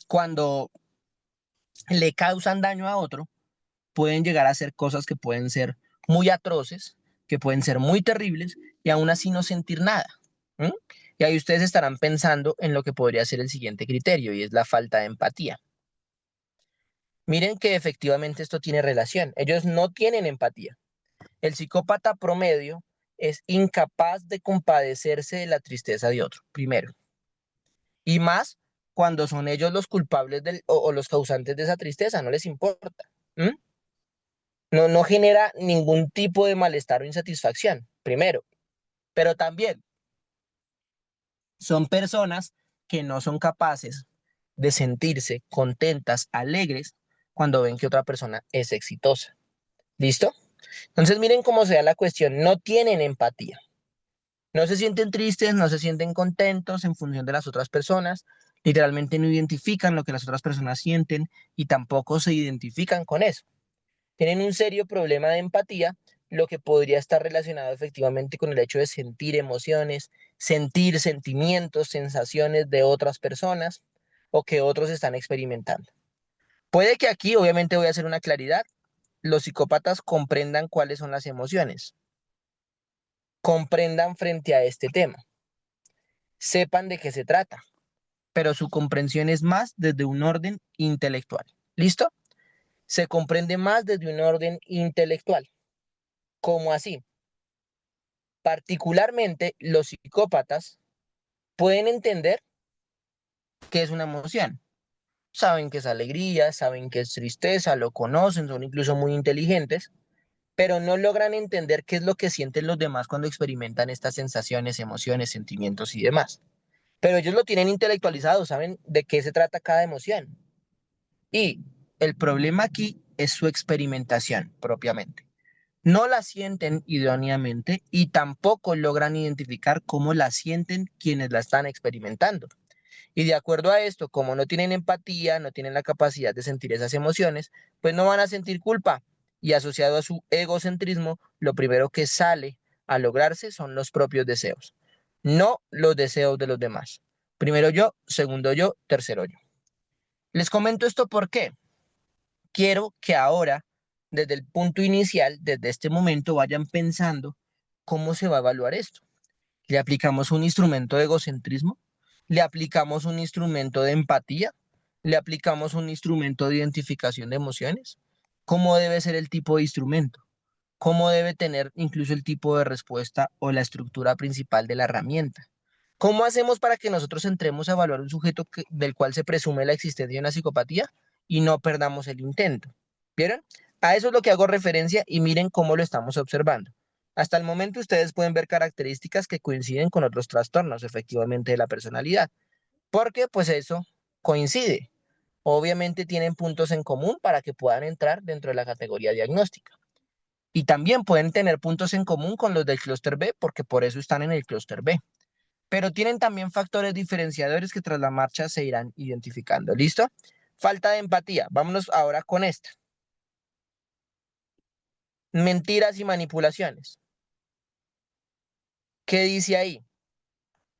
cuando le causan daño a otro, pueden llegar a hacer cosas que pueden ser muy atroces, que pueden ser muy terribles, y aún así no sentir nada. ¿Mm? Y ahí ustedes estarán pensando en lo que podría ser el siguiente criterio, y es la falta de empatía. Miren que efectivamente esto tiene relación. Ellos no tienen empatía. El psicópata promedio es incapaz de compadecerse de la tristeza de otro, primero. Y más cuando son ellos los culpables o los causantes de esa tristeza, no les importa. ¿Mm? No genera ningún tipo de malestar o insatisfacción, primero. Pero también son personas que no son capaces de sentirse contentas, alegres, cuando ven que otra persona es exitosa. ¿Listo? Entonces miren cómo se da la cuestión. No tienen empatía. No se sienten tristes, no se sienten contentos en función de las otras personas, literalmente no identifican lo que las otras personas sienten y tampoco se identifican con eso. Tienen un serio problema de empatía, lo que podría estar relacionado efectivamente con el hecho de sentir emociones, sentir sentimientos, sensaciones de otras personas o que otros están experimentando. Puede que aquí, obviamente voy a hacer una claridad, los psicópatas comprendan cuáles son las emociones, comprendan frente a este tema, sepan de qué se trata, pero su comprensión es más desde un orden intelectual. ¿Listo? Se comprende más desde un orden intelectual. ¿Cómo así? Particularmente los psicópatas pueden entender qué es una emoción. Saben que es alegría, saben que es tristeza, lo conocen, son incluso muy inteligentes, pero no logran entender qué es lo que sienten los demás cuando experimentan estas sensaciones, emociones, sentimientos y demás. Pero ellos lo tienen intelectualizado, saben de qué se trata cada emoción. Y el problema aquí es su experimentación propiamente. No la sienten idóneamente y tampoco logran identificar cómo la sienten quienes la están experimentando. Y de acuerdo a esto, como no tienen empatía, no tienen la capacidad de sentir esas emociones, pues no van a sentir culpa. Y asociado a su egocentrismo, lo primero que sale a lograrse son los propios deseos, no los deseos de los demás. Primero yo, segundo yo, tercero yo. Les comento esto porque quiero que ahora, desde el punto inicial, desde este momento, vayan pensando cómo se va a evaluar esto. le aplicamos un instrumento de egocentrismo, le aplicamos un instrumento de empatía, le aplicamos un instrumento de identificación de emociones. ¿Cómo debe ser el tipo de instrumento? ¿Cómo debe tener incluso el tipo de respuesta o la estructura principal de la herramienta? ¿Cómo hacemos para que nosotros entremos a evaluar un sujeto del cual se presume la existencia de una psicopatía y no perdamos el intento? ¿Vieron? A eso es lo que hago referencia y miren cómo lo estamos observando. Hasta el momento ustedes pueden ver características que coinciden con otros trastornos, efectivamente, de la personalidad, porque pues eso coincide. Obviamente tienen puntos en común para que puedan entrar dentro de la categoría diagnóstica. Y también pueden tener puntos en común con los del clúster B, porque por eso están en el clúster B. Pero tienen también factores diferenciadores que tras la marcha se irán identificando. ¿Listo? Falta de empatía. Vámonos ahora con esta. Mentiras y manipulaciones. ¿Qué dice ahí?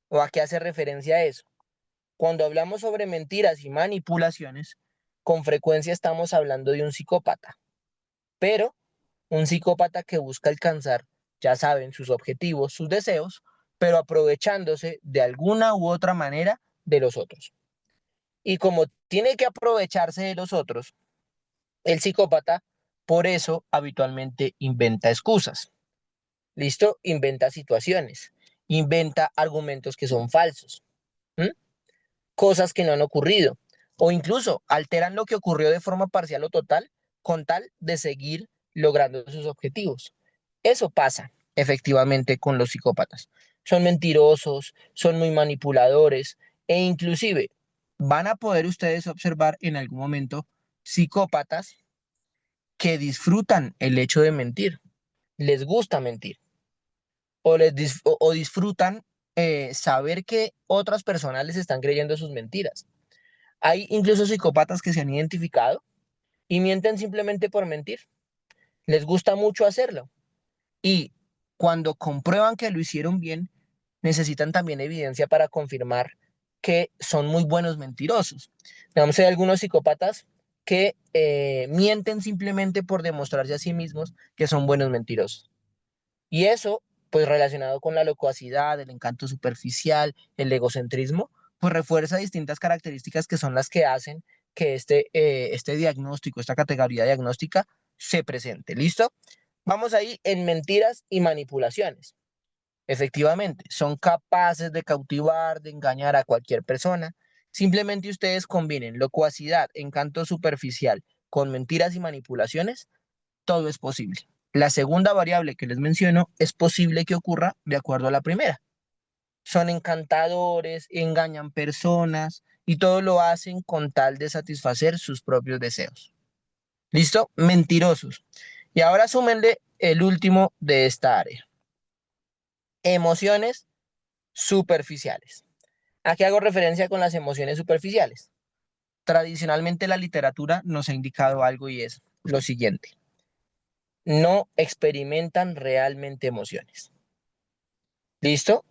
¿O a qué hace referencia eso? Cuando hablamos sobre mentiras y manipulaciones, con frecuencia estamos hablando de un psicópata, pero un psicópata que busca alcanzar, ya saben, sus objetivos, sus deseos, pero aprovechándose de alguna u otra manera de los otros. Y como tiene que aprovecharse de los otros, el psicópata, por eso habitualmente inventa excusas. ¿Listo? Inventa situaciones, inventa argumentos que son falsos, ¿m? Cosas que no han ocurrido, o incluso alteran lo que ocurrió de forma parcial o total con tal de seguir logrando sus objetivos. Eso pasa efectivamente con los psicópatas. Son mentirosos, son muy manipuladores e inclusive van a poder ustedes observar en algún momento psicópatas que disfrutan el hecho de mentir, les gusta mentir o disfrutan saber que otras personas les están creyendo sus mentiras. Hay incluso psicópatas que se han identificado y mienten simplemente por mentir. Les gusta mucho hacerlo. Y cuando comprueban que lo hicieron bien, necesitan también evidencia para confirmar que son muy buenos mentirosos. Digamos, hay algunos psicópatas que mienten simplemente por demostrarse a sí mismos que son buenos mentirosos. Y eso, pues relacionado con la locuacidad, el encanto superficial, el egocentrismo, pues refuerza distintas características que son las que hacen que este diagnóstico, esta categoría diagnóstica se presente. ¿Listo? Vamos ahí en mentiras y manipulaciones. Efectivamente, son capaces de cautivar, de engañar a cualquier persona. Simplemente ustedes combinen locuacidad, encanto superficial con mentiras y manipulaciones, todo es posible. La segunda variable que les menciono es posible que ocurra de acuerdo a la primera. Son encantadores, engañan personas y todo lo hacen con tal de satisfacer sus propios deseos. ¿Listo? Mentirosos. Y ahora súmenle el último de esta área. Emociones superficiales. ¿A qué hago referencia con las emociones superficiales? Tradicionalmente la literatura nos ha indicado algo y es lo siguiente. No experimentan realmente emociones. ¿Listo?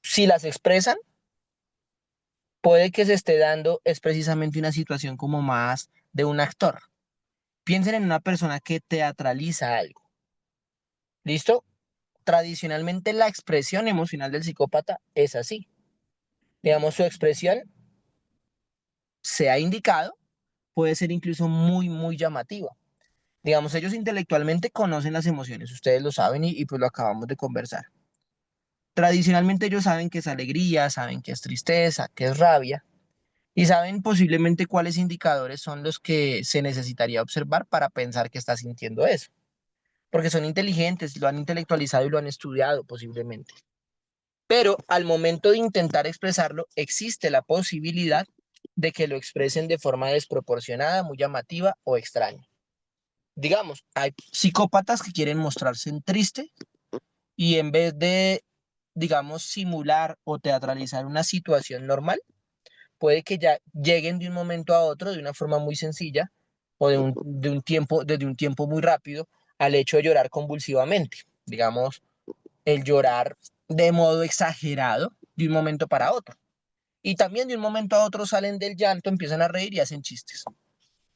Si las expresan, puede que se esté dando es precisamente una situación como más de un actor. Piensen en una persona que teatraliza algo. ¿Listo? Tradicionalmente la expresión emocional del psicópata es así. Digamos, su expresión se ha indicado, puede ser incluso muy, muy llamativa. Digamos, ellos intelectualmente conocen las emociones, ustedes lo saben y pues lo acabamos de conversar. Tradicionalmente ellos saben que es alegría, saben que es tristeza, que es rabia, y saben posiblemente cuáles indicadores son los que se necesitaría observar para pensar que está sintiendo eso, porque son inteligentes, lo han intelectualizado y lo han estudiado posiblemente. Pero al momento de intentar expresarlo, existe la posibilidad de que lo expresen de forma desproporcionada, muy llamativa o extraña. Digamos, hay psicópatas que quieren mostrarse triste y en vez de, digamos, simular o teatralizar una situación normal, puede que ya lleguen de un momento a otro de una forma muy sencilla o desde un tiempo muy rápido al hecho de llorar convulsivamente. Digamos, el llorar de modo exagerado de un momento para otro. Y también de un momento a otro salen del llanto, empiezan a reír y hacen chistes.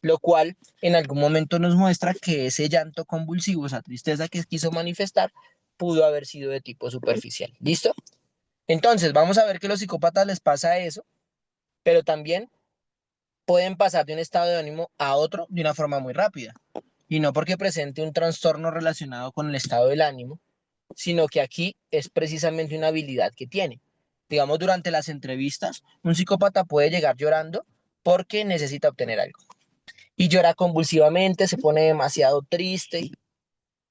Lo cual en algún momento nos muestra que ese llanto convulsivo, esa tristeza que quiso manifestar, pudo haber sido de tipo superficial. ¿Listo? Entonces, vamos a ver que a los psicópatas les pasa eso, pero también pueden pasar de un estado de ánimo a otro de una forma muy rápida. Y no porque presente un trastorno relacionado con el estado del ánimo, sino que aquí es precisamente una habilidad que tiene. Digamos, durante las entrevistas, un psicópata puede llegar llorando porque necesita obtener algo. Y llora convulsivamente, se pone demasiado triste,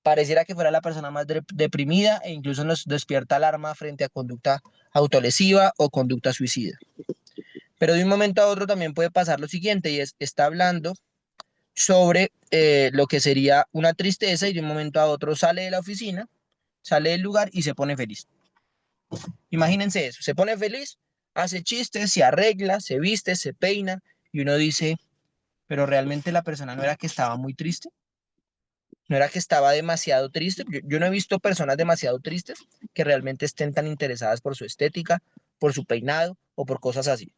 pareciera que fuera la persona más deprimida e incluso nos despierta alarma frente a conducta autolesiva o conducta suicida. Pero de un momento a otro también puede pasar lo siguiente y es, está hablando sobre lo que sería una tristeza y de un momento a otro sale de la oficina, sale del lugar y se pone feliz. Imagínense eso, se pone feliz, hace chistes, se arregla, se viste, se peina y uno dice, pero realmente la persona no era que estaba muy triste, no era que estaba demasiado triste. Yo no he visto personas demasiado tristes que realmente estén tan interesadas por su estética, por su peinado o por cosas así.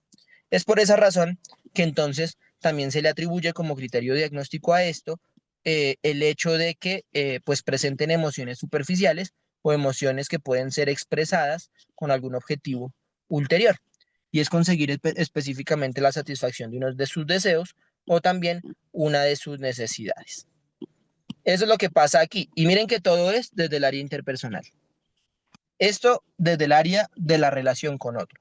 Es por esa razón que entonces también se le atribuye como criterio diagnóstico a esto el hecho de que pues presenten emociones superficiales o emociones que pueden ser expresadas con algún objetivo ulterior. Y es conseguir específicamente la satisfacción de uno de sus deseos o también una de sus necesidades. Eso es lo que pasa aquí. Y miren que todo es desde el área interpersonal. Esto desde el área de la relación con otro.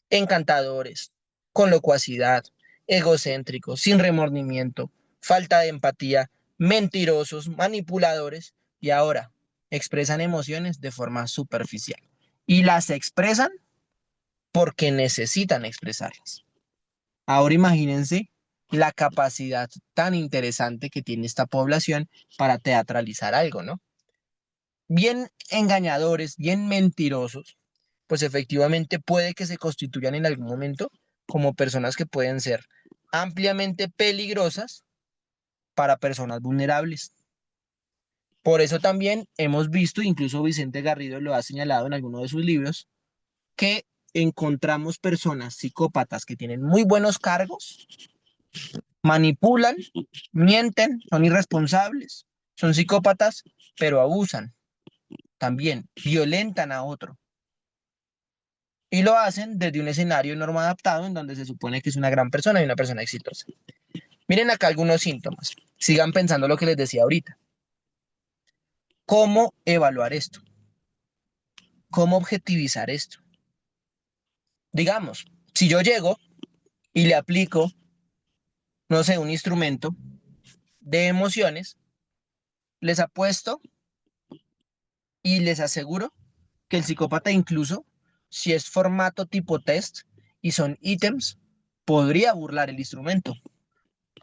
Encantadores, con locuacidad, egocéntricos, sin remordimiento, falta de empatía, mentirosos, manipuladores y ahora expresan emociones de forma superficial. Y las expresan porque necesitan expresarlas. Ahora imagínense la capacidad tan interesante que tiene esta población para teatralizar algo, ¿no? Bien engañadores, bien mentirosos, pues efectivamente puede que se constituyan en algún momento como personas que pueden ser ampliamente peligrosas para personas vulnerables. Por eso también hemos visto, incluso Vicente Garrido lo ha señalado en alguno de sus libros, que encontramos personas psicópatas que tienen muy buenos cargos, manipulan, mienten, son irresponsables, son psicópatas, pero abusan también, violentan a otro. Y lo hacen desde un escenario normal adaptado en donde se supone que es una gran persona y una persona exitosa. Miren acá algunos síntomas. Sigan pensando lo que les decía ahorita. ¿Cómo evaluar esto? ¿Cómo objetivizar esto? Digamos, si yo llego y le aplico, no sé, un instrumento de emociones, les apuesto y les aseguro que el psicópata incluso, si es formato tipo test y son ítems, podría burlar el instrumento.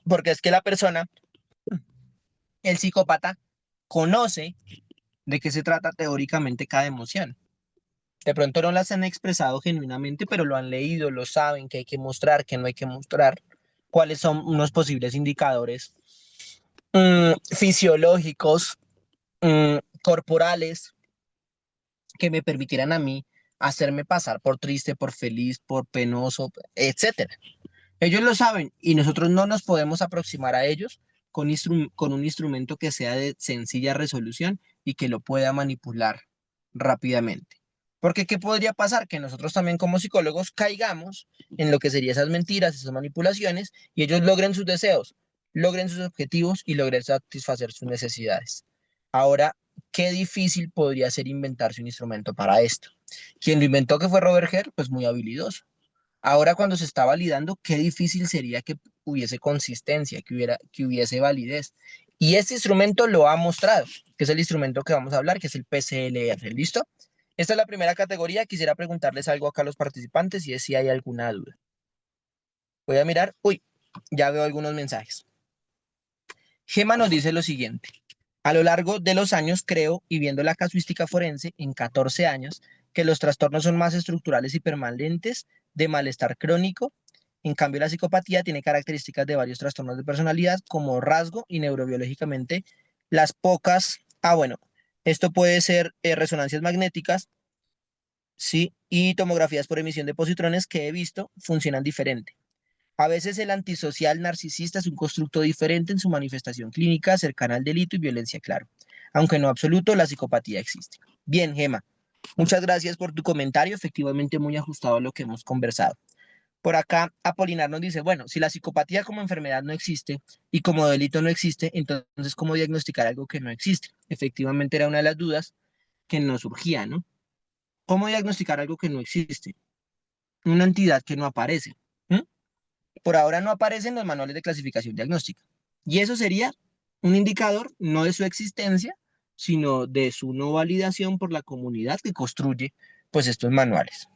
Porque es que la persona, el psicópata, conoce de qué se trata teóricamente cada emoción. De pronto no las han expresado genuinamente, pero lo han leído, lo saben, que hay que mostrar, que no hay que mostrar, cuáles son unos posibles indicadores fisiológicos, corporales, que me permitieran a mí hacerme pasar por triste, por feliz, por penoso, etcétera. Ellos lo saben y nosotros no nos podemos aproximar a ellos con un instrumento que sea de sencilla resolución y que lo pueda manipular rápidamente. Porque ¿qué podría pasar? Que nosotros también como psicólogos caigamos en lo que serían esas mentiras, esas manipulaciones y ellos logren sus deseos, logren sus objetivos y logren satisfacer sus necesidades. Ahora, qué difícil podría ser inventarse un instrumento para esto. Quien lo inventó, que fue Robert Herr, pues muy habilidoso. Ahora cuando se está validando, qué difícil sería que hubiese consistencia, que hubiese validez. Y este instrumento lo ha mostrado, que es el instrumento que vamos a hablar, que es el PCLR. ¿Listo? Esta es la primera categoría. Quisiera preguntarles algo acá a los participantes y es si hay alguna duda. Voy a mirar. Uy, ya veo algunos mensajes. Gema nos dice lo siguiente. A lo largo de los años creo, y viendo la casuística forense en 14 años, que los trastornos son más estructurales y permanentes de malestar crónico. En cambio, la psicopatía tiene características de varios trastornos de personalidad como rasgo y neurobiológicamente las pocas, bueno, esto puede ser resonancias magnéticas, sí, y tomografías por emisión de positrones que he visto funcionan diferente. A veces el antisocial narcisista es un constructo diferente en su manifestación clínica cercana al delito y violencia, claro. Aunque no absoluto, la psicopatía existe. Bien, Gema. Muchas gracias por tu comentario, efectivamente muy ajustado a lo que hemos conversado. Por acá, Apolinar nos dice, bueno, si la psicopatía como enfermedad no existe y como delito no existe, entonces, ¿cómo diagnosticar algo que no existe? Efectivamente era una de las dudas que nos surgía, ¿no? ¿Cómo diagnosticar algo que no existe? Una entidad que no aparece. ¿Mm? Por ahora no aparecen los manuales de clasificación diagnóstica. Y eso sería un indicador no de su existencia, sino de su no validación por la comunidad que construye pues estos manuales.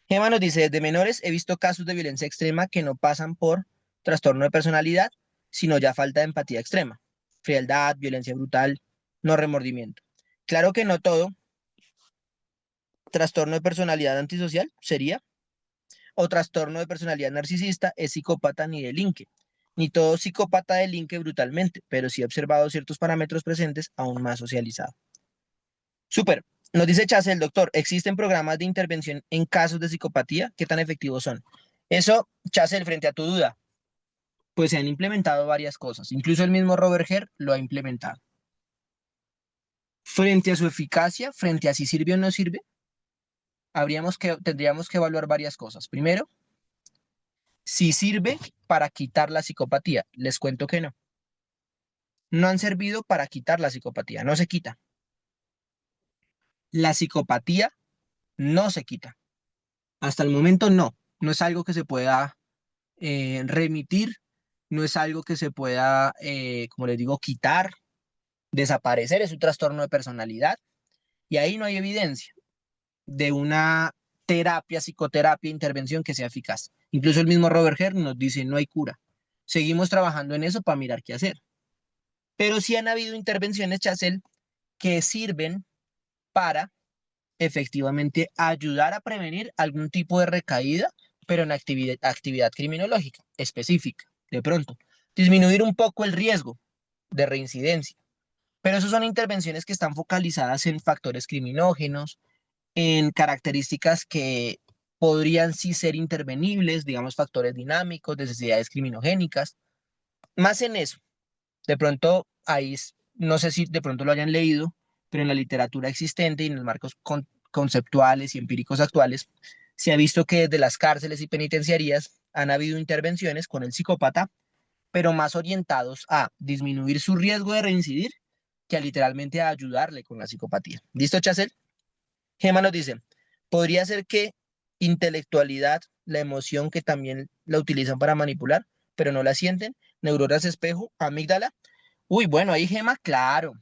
Gemma nos dice, desde menores he visto casos de violencia extrema que no pasan por trastorno de personalidad, sino ya falta de empatía extrema, frialdad, violencia brutal, no remordimiento. Claro que no todo trastorno de personalidad antisocial sería, o trastorno de personalidad narcisista es psicópata ni delinque. Ni todo psicópata delinque brutalmente, pero sí he observado ciertos parámetros presentes aún más socializado. Súper. Nos dice Chase, el doctor, ¿existen programas de intervención en casos de psicopatía? ¿Qué tan efectivos son? Eso, Chase, frente a tu duda, pues se han implementado varias cosas. Incluso el mismo Robert Herr lo ha implementado. Frente a su eficacia, frente a si sirve o no sirve, tendríamos que evaluar varias cosas. Primero, si sirve para quitar la psicopatía. Les cuento que no. No han servido para quitar la psicopatía, no se quita. La psicopatía no se quita. Hasta el momento no. No es algo que se pueda remitir, no es algo que se pueda, como les digo, quitar, desaparecer. Es un trastorno de personalidad y ahí no hay evidencia de una terapia, psicoterapia, intervención que sea eficaz. Incluso el mismo Robert Herr nos dice no hay cura. Seguimos trabajando en eso para mirar qué hacer. Pero sí han habido intervenciones, Chasel, que sirven para efectivamente ayudar a prevenir algún tipo de recaída, pero en actividad criminológica específica, de pronto. Disminuir un poco el riesgo de reincidencia. Pero eso son intervenciones que están focalizadas en factores criminógenos, en características que podrían sí ser intervenibles, digamos factores dinámicos, necesidades criminogénicas, más en eso. De pronto, ahí, no sé si de pronto lo hayan leído, pero en la literatura existente y en los marcos conceptuales y empíricos actuales, se ha visto que desde las cárceles y penitenciarías han habido intervenciones con el psicópata, pero más orientados a disminuir su riesgo de reincidir que a literalmente a ayudarle con la psicopatía. ¿Listo, Chasel? Gemma nos dice, podría ser que intelectualidad, la emoción que también la utilizan para manipular, pero no la sienten, neuronas espejo, amígdala. Uy, bueno, ahí Gema, claro.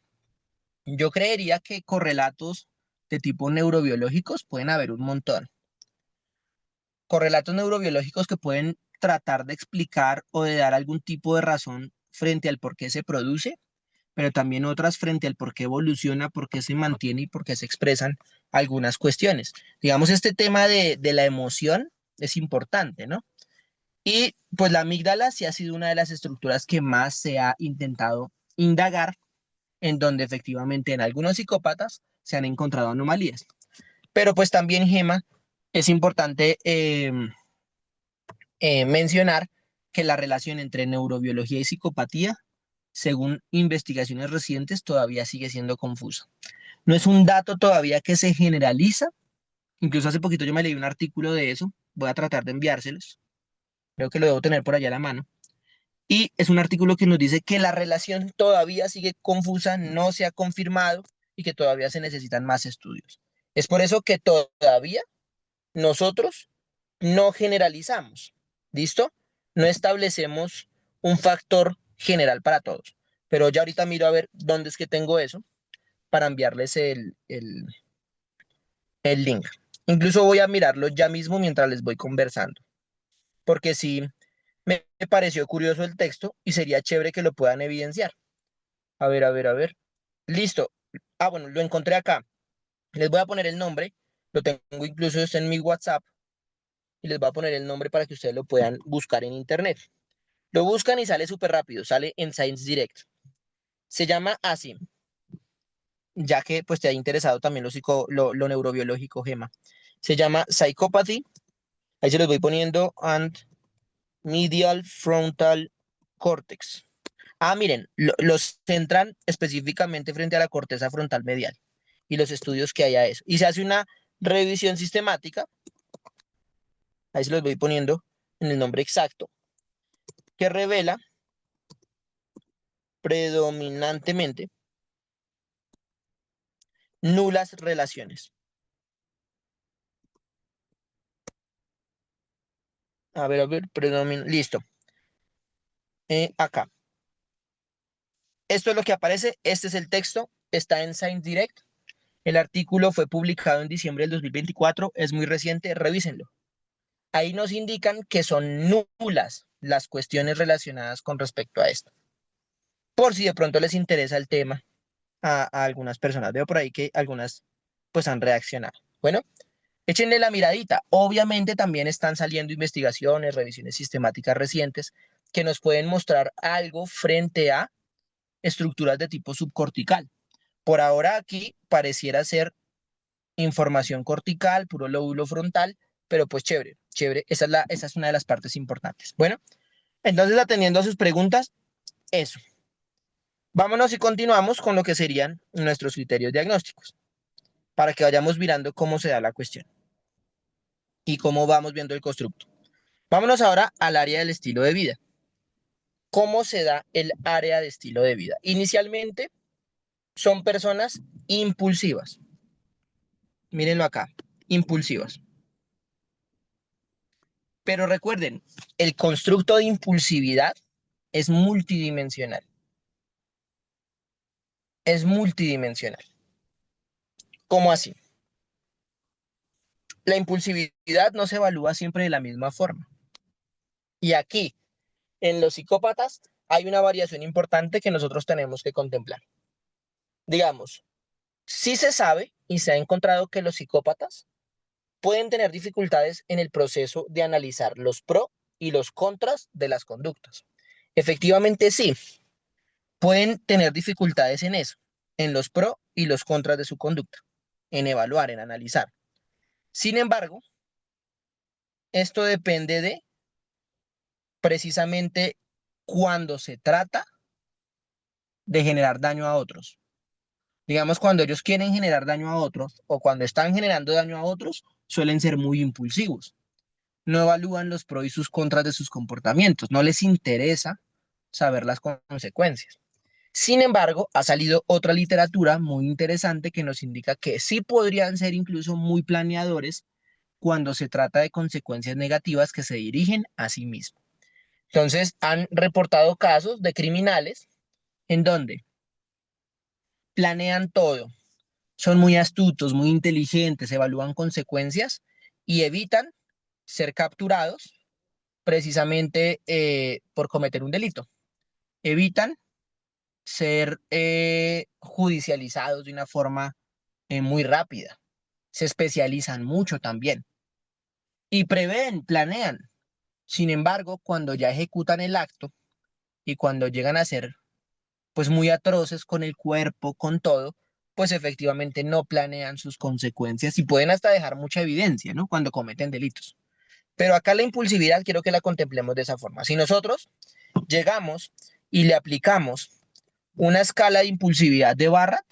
Yo creería que correlatos de tipo neurobiológicos pueden haber un montón. Correlatos neurobiológicos que pueden tratar de explicar o de dar algún tipo de razón frente al por qué se produce, pero también otras frente al por qué evoluciona, por qué se mantiene y por qué se expresan algunas cuestiones. Digamos, este tema de la emoción es importante, ¿no? Y pues la amígdala sí ha sido una de las estructuras que más se ha intentado indagar, en donde efectivamente en algunos psicópatas se han encontrado anomalías. Pero pues también, Gema, es importante mencionar que la relación entre neurobiología y psicopatía, según investigaciones recientes, todavía sigue siendo confusa. No es un dato todavía que se generaliza. Incluso hace poquito yo me leí un artículo de eso. Voy a tratar de enviárselos. Creo que lo debo tener por allá a la mano. Y es un artículo que nos dice que la relación todavía sigue confusa, no se ha confirmado y que todavía se necesitan más estudios. Es por eso que todavía nosotros no generalizamos, ¿listo? No establecemos un factor general para todos. Pero ya ahorita miro a ver dónde es que tengo eso para enviarles el link. Incluso voy a mirarlo ya mismo mientras les voy conversando, porque sí me pareció curioso el texto y sería chévere que lo puedan evidenciar. A ver, a ver, a ver. Listo. Ah, bueno, lo encontré acá. Les voy a poner el nombre. Lo tengo incluso está en mi WhatsApp y les voy a poner el nombre para que ustedes lo puedan buscar en internet. Lo buscan y sale súper rápido. Sale en Science Direct. Se llama así, ya que pues te ha interesado también lo neurobiológico, Gema. Se llama Psychopathy. Ahí se los voy poniendo and medial frontal cortex. Ah, miren, los centran específicamente frente a la corteza frontal medial. y los estudios que hay a eso. Y se hace una revisión sistemática, ahí se los voy poniendo en el nombre exacto, que revela predominantemente nulas relaciones. A ver, listo. Acá. Esto es lo que aparece, este es el texto, está en Science Direct. El artículo fue publicado en diciembre del 2024, es muy reciente, revísenlo. Ahí nos indican que son nulas las cuestiones relacionadas con respecto a esto. Por si de pronto les interesa el tema a algunas personas. Veo por ahí que algunas pues han reaccionado. Bueno, échenle la miradita. Obviamente también están saliendo investigaciones, revisiones sistemáticas recientes que nos pueden mostrar algo frente a estructuras de tipo subcortical. Por ahora aquí pareciera ser información cortical, puro lóbulo frontal, pero pues chévere, chévere. Esa es una de las partes importantes. Bueno, entonces atendiendo a sus preguntas, eso. Vámonos y continuamos con lo que serían nuestros criterios diagnósticos, para que vayamos mirando cómo se da la cuestión y cómo vamos viendo el constructo. Vámonos ahora al área del estilo de vida. ¿Cómo se da el área de estilo de vida? Inicialmente son personas impulsivas. Mírenlo acá, impulsivas. Pero recuerden, el constructo de impulsividad es multidimensional. Es multidimensional. ¿Cómo así? La impulsividad no se evalúa siempre de la misma forma. Y aquí, en los psicópatas, hay una variación importante que nosotros tenemos que contemplar. Digamos, sí se sabe y se ha encontrado que los psicópatas pueden tener dificultades en el proceso de analizar los pros y los contras de las conductas. Efectivamente, sí, pueden tener dificultades en eso, en los pros y los contras de su conducta, en evaluar, en analizar. Sin embargo, esto depende de precisamente cuando se trata de generar daño a otros. Digamos, cuando ellos quieren generar daño a otros o cuando están generando daño a otros, suelen ser muy impulsivos. No evalúan los pros y sus contras de sus comportamientos. No les interesa saber las consecuencias. Sin embargo, ha salido otra literatura muy interesante que nos indica que sí podrían ser incluso muy planeadores cuando se trata de consecuencias negativas que se dirigen a sí mismos. Entonces, han reportado casos de criminales en donde planean todo, son muy astutos, muy inteligentes, evalúan consecuencias y evitan ser capturados precisamente por cometer un delito. Evitan ser judicializados de una forma muy rápida. Se especializan mucho también y prevén, planean. Sin embargo, cuando ya ejecutan el acto y cuando llegan a ser pues muy atroces con el cuerpo, con todo, pues efectivamente no planean sus consecuencias y pueden hasta dejar mucha evidencia, ¿no? Cuando cometen delitos. Pero acá la impulsividad quiero que la contemplemos de esa forma. Si nosotros llegamos y le aplicamos una escala de impulsividad de Barrat,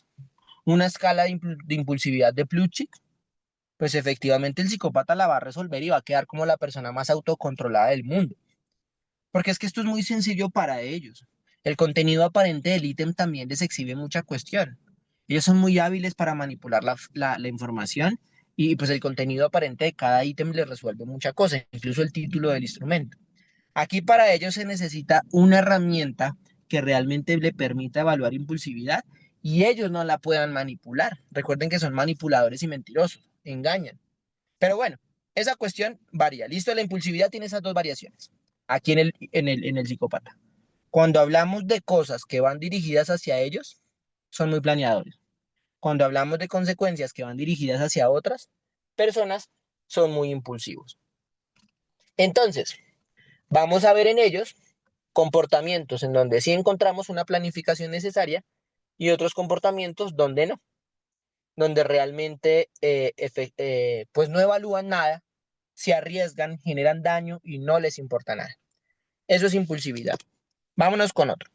una escala de impulsividad de Plutchik, pues efectivamente el psicópata la va a resolver y va a quedar como la persona más autocontrolada del mundo. Porque es que esto es muy sencillo para ellos. El contenido aparente del ítem también les exhibe mucha cuestión. Ellos son muy hábiles para manipular la información y pues el contenido aparente de cada ítem les resuelve mucha cosa, incluso el título del instrumento. Aquí para ellos se necesita una herramienta que realmente le permita evaluar impulsividad y ellos no la puedan manipular. Recuerden que son manipuladores y mentirosos, engañan. Pero bueno, esa cuestión varía. Listo, la impulsividad tiene esas dos variaciones aquí en el psicópata. Cuando hablamos de cosas que van dirigidas hacia ellos, son muy planeadores. Cuando hablamos de consecuencias que van dirigidas hacia otras personas, son muy impulsivos. Entonces, vamos a ver en ellos comportamientos en donde sí encontramos una planificación necesaria y otros comportamientos donde no, donde realmente pues no evalúan nada, se arriesgan, generan daño y no les importa nada. Eso es impulsividad. Vámonos con otro.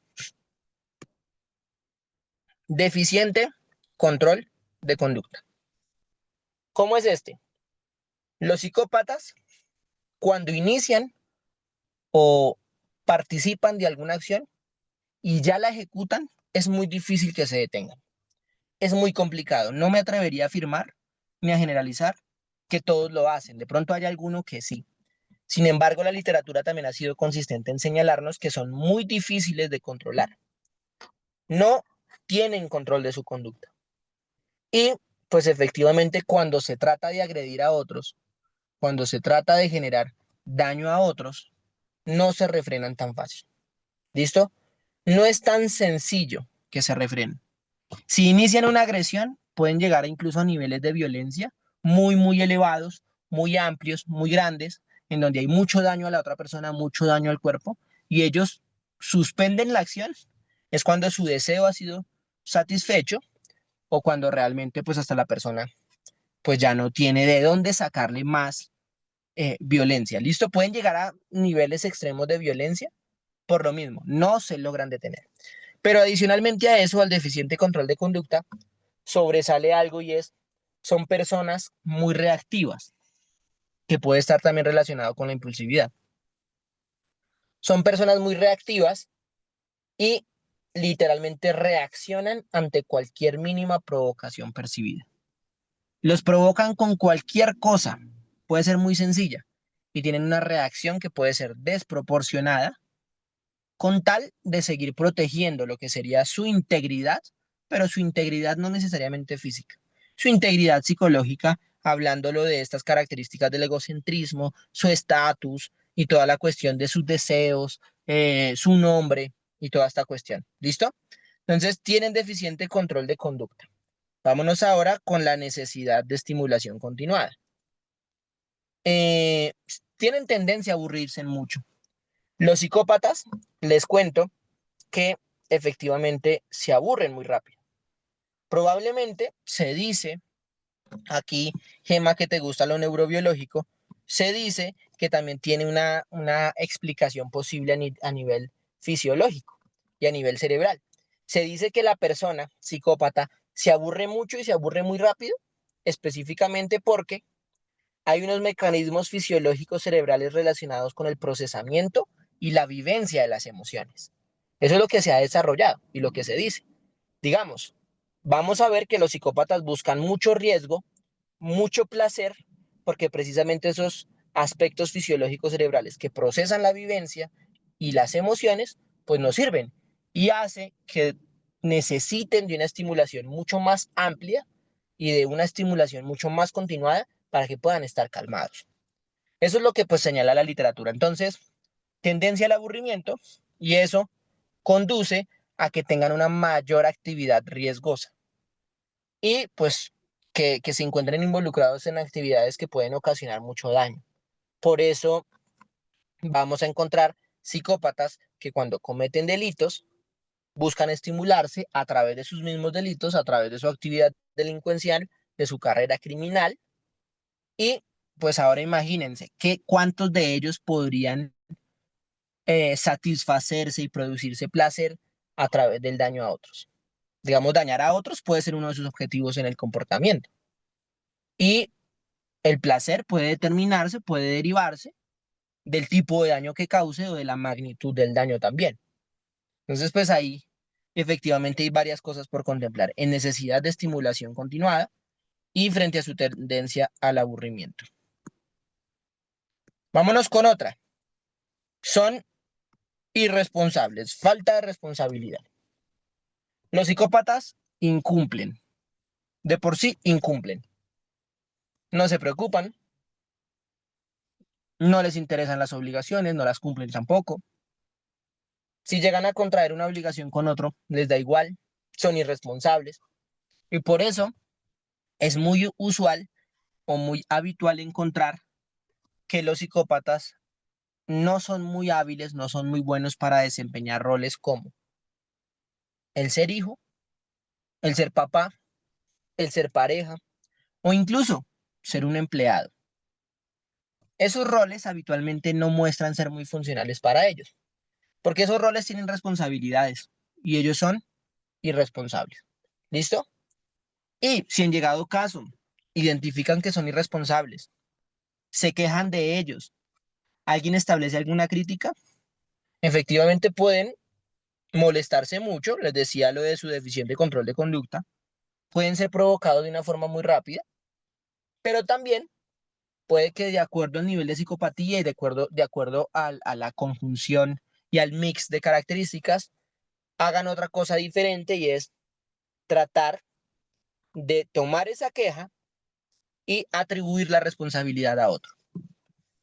Deficiente control de conducta. ¿Cómo es este? Los psicópatas, cuando inician o participan de alguna acción y ya la ejecutan, es muy difícil que se detengan. Es muy complicado. No me atrevería a afirmar ni a generalizar que todos lo hacen. De pronto hay alguno que sí. Sin embargo, la literatura también ha sido consistente en señalarnos que son muy difíciles de controlar. No tienen control de su conducta. Y pues efectivamente cuando se trata de agredir a otros, cuando se trata de generar daño a otros, no se refrenan tan fácil. ¿Listo? No es tan sencillo que se refrenen. Si inician una agresión, pueden llegar incluso a niveles de violencia muy elevados, muy amplios, muy grandes, en donde hay mucho daño a la otra persona, mucho daño al cuerpo, y ellos suspenden la acción. Es cuando su deseo ha sido satisfecho o cuando realmente pues hasta la persona pues ya no tiene de dónde sacarle más violencia. ¿Listo? Pueden llegar a niveles extremos de violencia por lo mismo, no se logran detener. Pero adicionalmente a eso, al deficiente control de conducta, sobresale algo y son personas muy reactivas, que puede estar también relacionado con la impulsividad. Son personas muy reactivas y literalmente reaccionan ante cualquier mínima provocación percibida. Los provocan con cualquier cosa, puede ser muy sencilla, y tienen una reacción que puede ser desproporcionada con tal de seguir protegiendo lo que sería su integridad, pero su integridad no necesariamente física, su integridad psicológica, hablándolo de estas características del egocentrismo, su estatus y toda la cuestión de sus deseos, su nombre y toda esta cuestión. ¿Listo? Entonces, tienen deficiente control de conducta. Vámonos ahora con la necesidad de estimulación continuada. Eh, Tienen tendencia a aburrirse en mucho. Los psicópatas, les cuento, que efectivamente se aburren muy rápido. Probablemente se dice, aquí, Gema, que te gusta lo neurobiológico, se dice que también tiene una explicación posible a nivel fisiológico y a nivel cerebral. Se dice que la persona psicópata se aburre mucho y se aburre muy rápido, específicamente porque hay unos mecanismos fisiológicos cerebrales relacionados con el procesamiento y la vivencia de las emociones. Eso es lo que se ha desarrollado y lo que se dice. Digamos, vamos a ver que los psicópatas buscan mucho riesgo, mucho placer, porque precisamente esos aspectos fisiológicos cerebrales que procesan la vivencia y las emociones, pues no sirven y hace que necesiten de una estimulación mucho más amplia y de una estimulación mucho más continuada para que puedan estar calmados. Eso es lo que pues señala la literatura. Entonces, tendencia al aburrimiento y eso conduce a que tengan una mayor actividad riesgosa y pues que se encuentren involucrados en actividades que pueden ocasionar mucho daño. Por eso vamos a encontrar psicópatas que cuando cometen delitos buscan estimularse a través de sus mismos delitos, a través de su actividad delincuencial, de su carrera criminal y pues ahora imagínense cuántos de ellos podrían satisfacerse y producirse placer a través del daño a otros. Digamos, dañar a otros puede ser uno de sus objetivos en el comportamiento. Y el placer puede determinarse, puede derivarse del tipo de daño que cause o de la magnitud del daño también. Entonces, pues ahí efectivamente hay varias cosas por contemplar en necesidad de estimulación continuada y frente a su tendencia al aburrimiento. Vámonos con otra. Son irresponsables, falta de responsabilidad. Los psicópatas incumplen, de por sí incumplen. No se preocupan, no les interesan las obligaciones, no las cumplen tampoco. Si llegan a contraer una obligación con otro, les da igual, son irresponsables. Y por eso es muy usual o muy habitual encontrar que los psicópatas no son muy hábiles, no son muy buenos para desempeñar roles como el ser hijo, el ser papá, el ser pareja o incluso ser un empleado. Esos roles habitualmente no muestran ser muy funcionales para ellos, porque esos roles tienen responsabilidades y ellos son irresponsables. ¿Listo? Y si en llegado caso identifican que son irresponsables, se quejan de ellos, alguien establece alguna crítica, efectivamente pueden molestarse mucho, les decía lo de su deficiente control de conducta, pueden ser provocados de una forma muy rápida, pero también puede que de acuerdo al nivel de psicopatía y de acuerdo a la conjunción y al mix de características, hagan otra cosa diferente y es tratar de tomar esa queja y atribuir la responsabilidad a otro.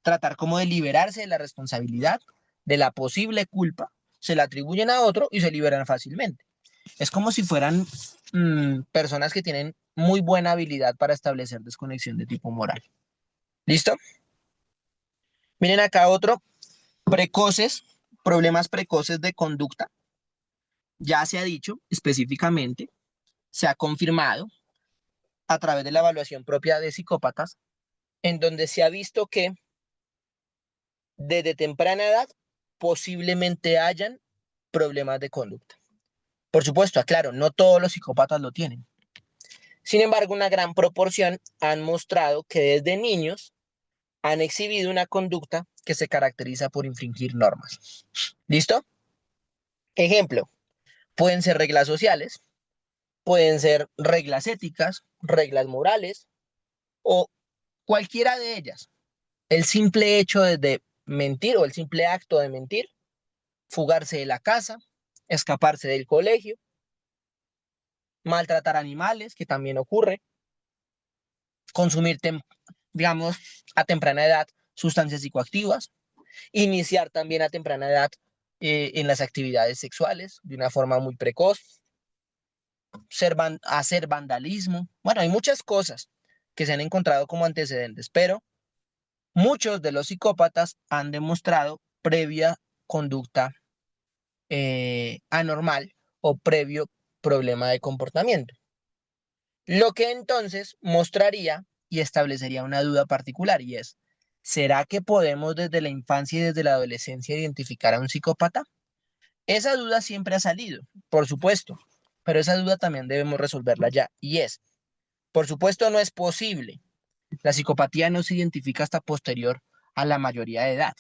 Tratar como de liberarse de la responsabilidad, de la posible culpa, se la atribuyen a otro y se liberan fácilmente. Es como si fueran personas que tienen muy buena habilidad para establecer desconexión de tipo moral. ¿Listo? Miren acá otro, precoces, problemas precoces de conducta. Ya se ha dicho específicamente, se ha confirmado a través de la evaluación propia de psicópatas, en donde se ha visto que desde temprana edad posiblemente hayan problemas de conducta. Por supuesto, aclaro, no todos los psicópatas lo tienen. Sin embargo, una gran proporción han mostrado que desde niños han exhibido una conducta que se caracteriza por infringir normas. ¿Listo? Ejemplo, pueden ser reglas sociales, pueden ser reglas éticas, reglas morales o cualquiera de ellas. El simple hecho de mentir o el simple acto de mentir, fugarse de la casa, escaparse del colegio, maltratar animales, que también ocurre, consumir, digamos, a temprana edad sustancias psicoactivas, iniciar también a temprana edad en las actividades sexuales de una forma muy precoz, hacer vandalismo. Bueno, hay muchas cosas que se han encontrado como antecedentes, pero muchos de los psicópatas han demostrado previa conducta anormal o previo problema de comportamiento. Lo que entonces mostraría y establecería una duda particular y es, ¿será que podemos desde la infancia y desde la adolescencia identificar a un psicópata? Esa duda siempre ha salido, por supuesto, pero esa duda también debemos resolverla ya y es, por supuesto no es posible. La psicopatía no se identifica hasta posterior a la mayoría de edad.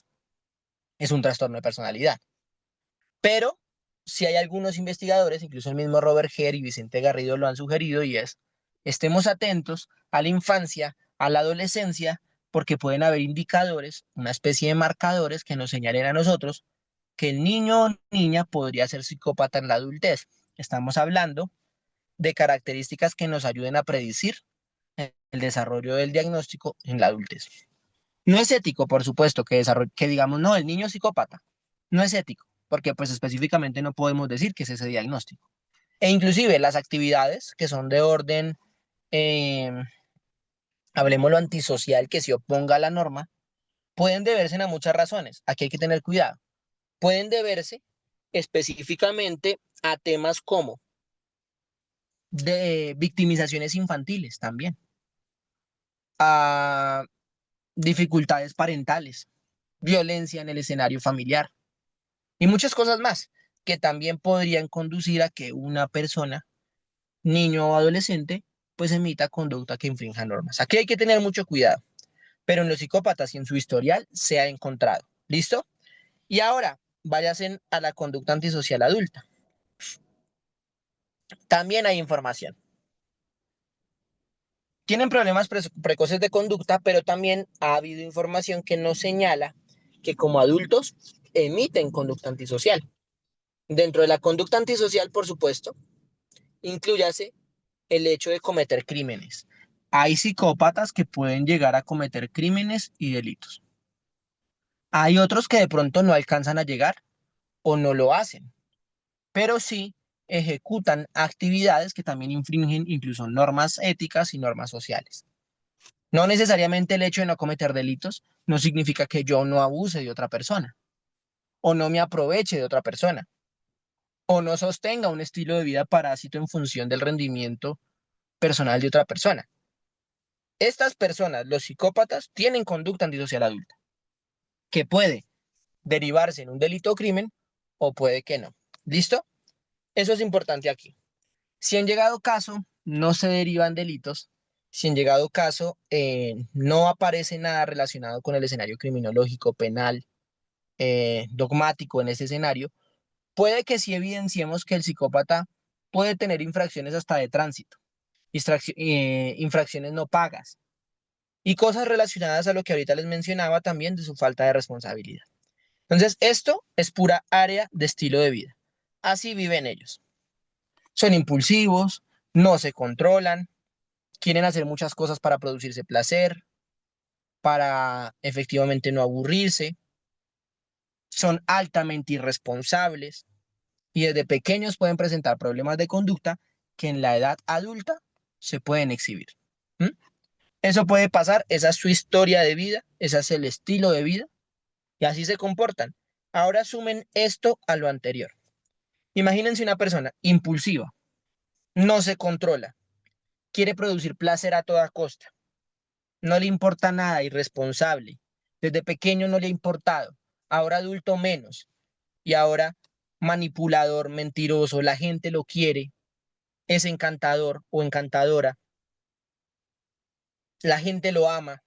Es un trastorno de personalidad. Pero si hay algunos investigadores, incluso el mismo Robert Herr y Vicente Garrido lo han sugerido, y es, estemos atentos a la infancia, a la adolescencia, porque pueden haber indicadores, una especie de marcadores que nos señalen a nosotros que el niño o niña podría ser psicópata en la adultez. Estamos hablando de características que nos ayuden a predecir el desarrollo del diagnóstico en la adultez. No es ético, por supuesto, que digamos, no, el niño es psicópata. No es ético, porque pues específicamente no podemos decir que es ese diagnóstico. E inclusive las actividades que son de orden, eh, hablemoslo antisocial, que se oponga a la norma, pueden deberse a muchas razones. Aquí hay que tener cuidado. Pueden deberse específicamente a temas como de victimizaciones infantiles también, a dificultades parentales, violencia en el escenario familiar y muchas cosas más que también podrían conducir a que una persona, niño o adolescente, pues emita conducta que infrinja normas. Aquí hay que tener mucho cuidado, pero en los psicópatas y en su historial se ha encontrado. ¿Listo? Y ahora, váyanse a la conducta antisocial adulta. También hay información. Tienen problemas precoces de conducta, pero también ha habido información que nos señala que como adultos emiten conducta antisocial. Dentro de la conducta antisocial, por supuesto, incluyase el hecho de cometer crímenes. Hay psicópatas que pueden llegar a cometer crímenes y delitos. Hay otros que de pronto no alcanzan a llegar o no lo hacen, pero sí ejecutan actividades que también infringen incluso normas éticas y normas sociales. No necesariamente el hecho de no cometer delitos no significa que yo no abuse de otra persona o no me aproveche de otra persona o no sostenga un estilo de vida parásito en función del rendimiento personal de otra persona. Estas personas, los psicópatas, tienen conducta antisocial adulta, que puede derivarse en un delito o crimen o puede que no. ¿Listo? Eso es importante aquí. Si han llegado caso no se derivan delitos, si en llegado caso no aparece nada relacionado con el escenario criminológico, penal, dogmático en ese escenario, puede que sí evidenciemos que el psicópata puede tener infracciones hasta de tránsito, infracciones no pagas y cosas relacionadas a lo que ahorita les mencionaba también de su falta de responsabilidad. Entonces, esto es pura área de estilo de vida. Así viven ellos. Son impulsivos, no se controlan, quieren hacer muchas cosas para producirse placer, para efectivamente no aburrirse, son altamente irresponsables y desde pequeños pueden presentar problemas de conducta que en la edad adulta se pueden exhibir. ¿Mm? Eso puede pasar, esa es su historia de vida, ese es el estilo de vida y así se comportan. Ahora sumen esto a lo anterior. Imagínense una persona impulsiva, no se controla, quiere producir placer a toda costa, no le importa nada, irresponsable. Desde pequeño no le ha importado, ahora adulto menos y ahora manipulador, mentiroso, la gente lo quiere, es encantador o encantadora, la gente lo ama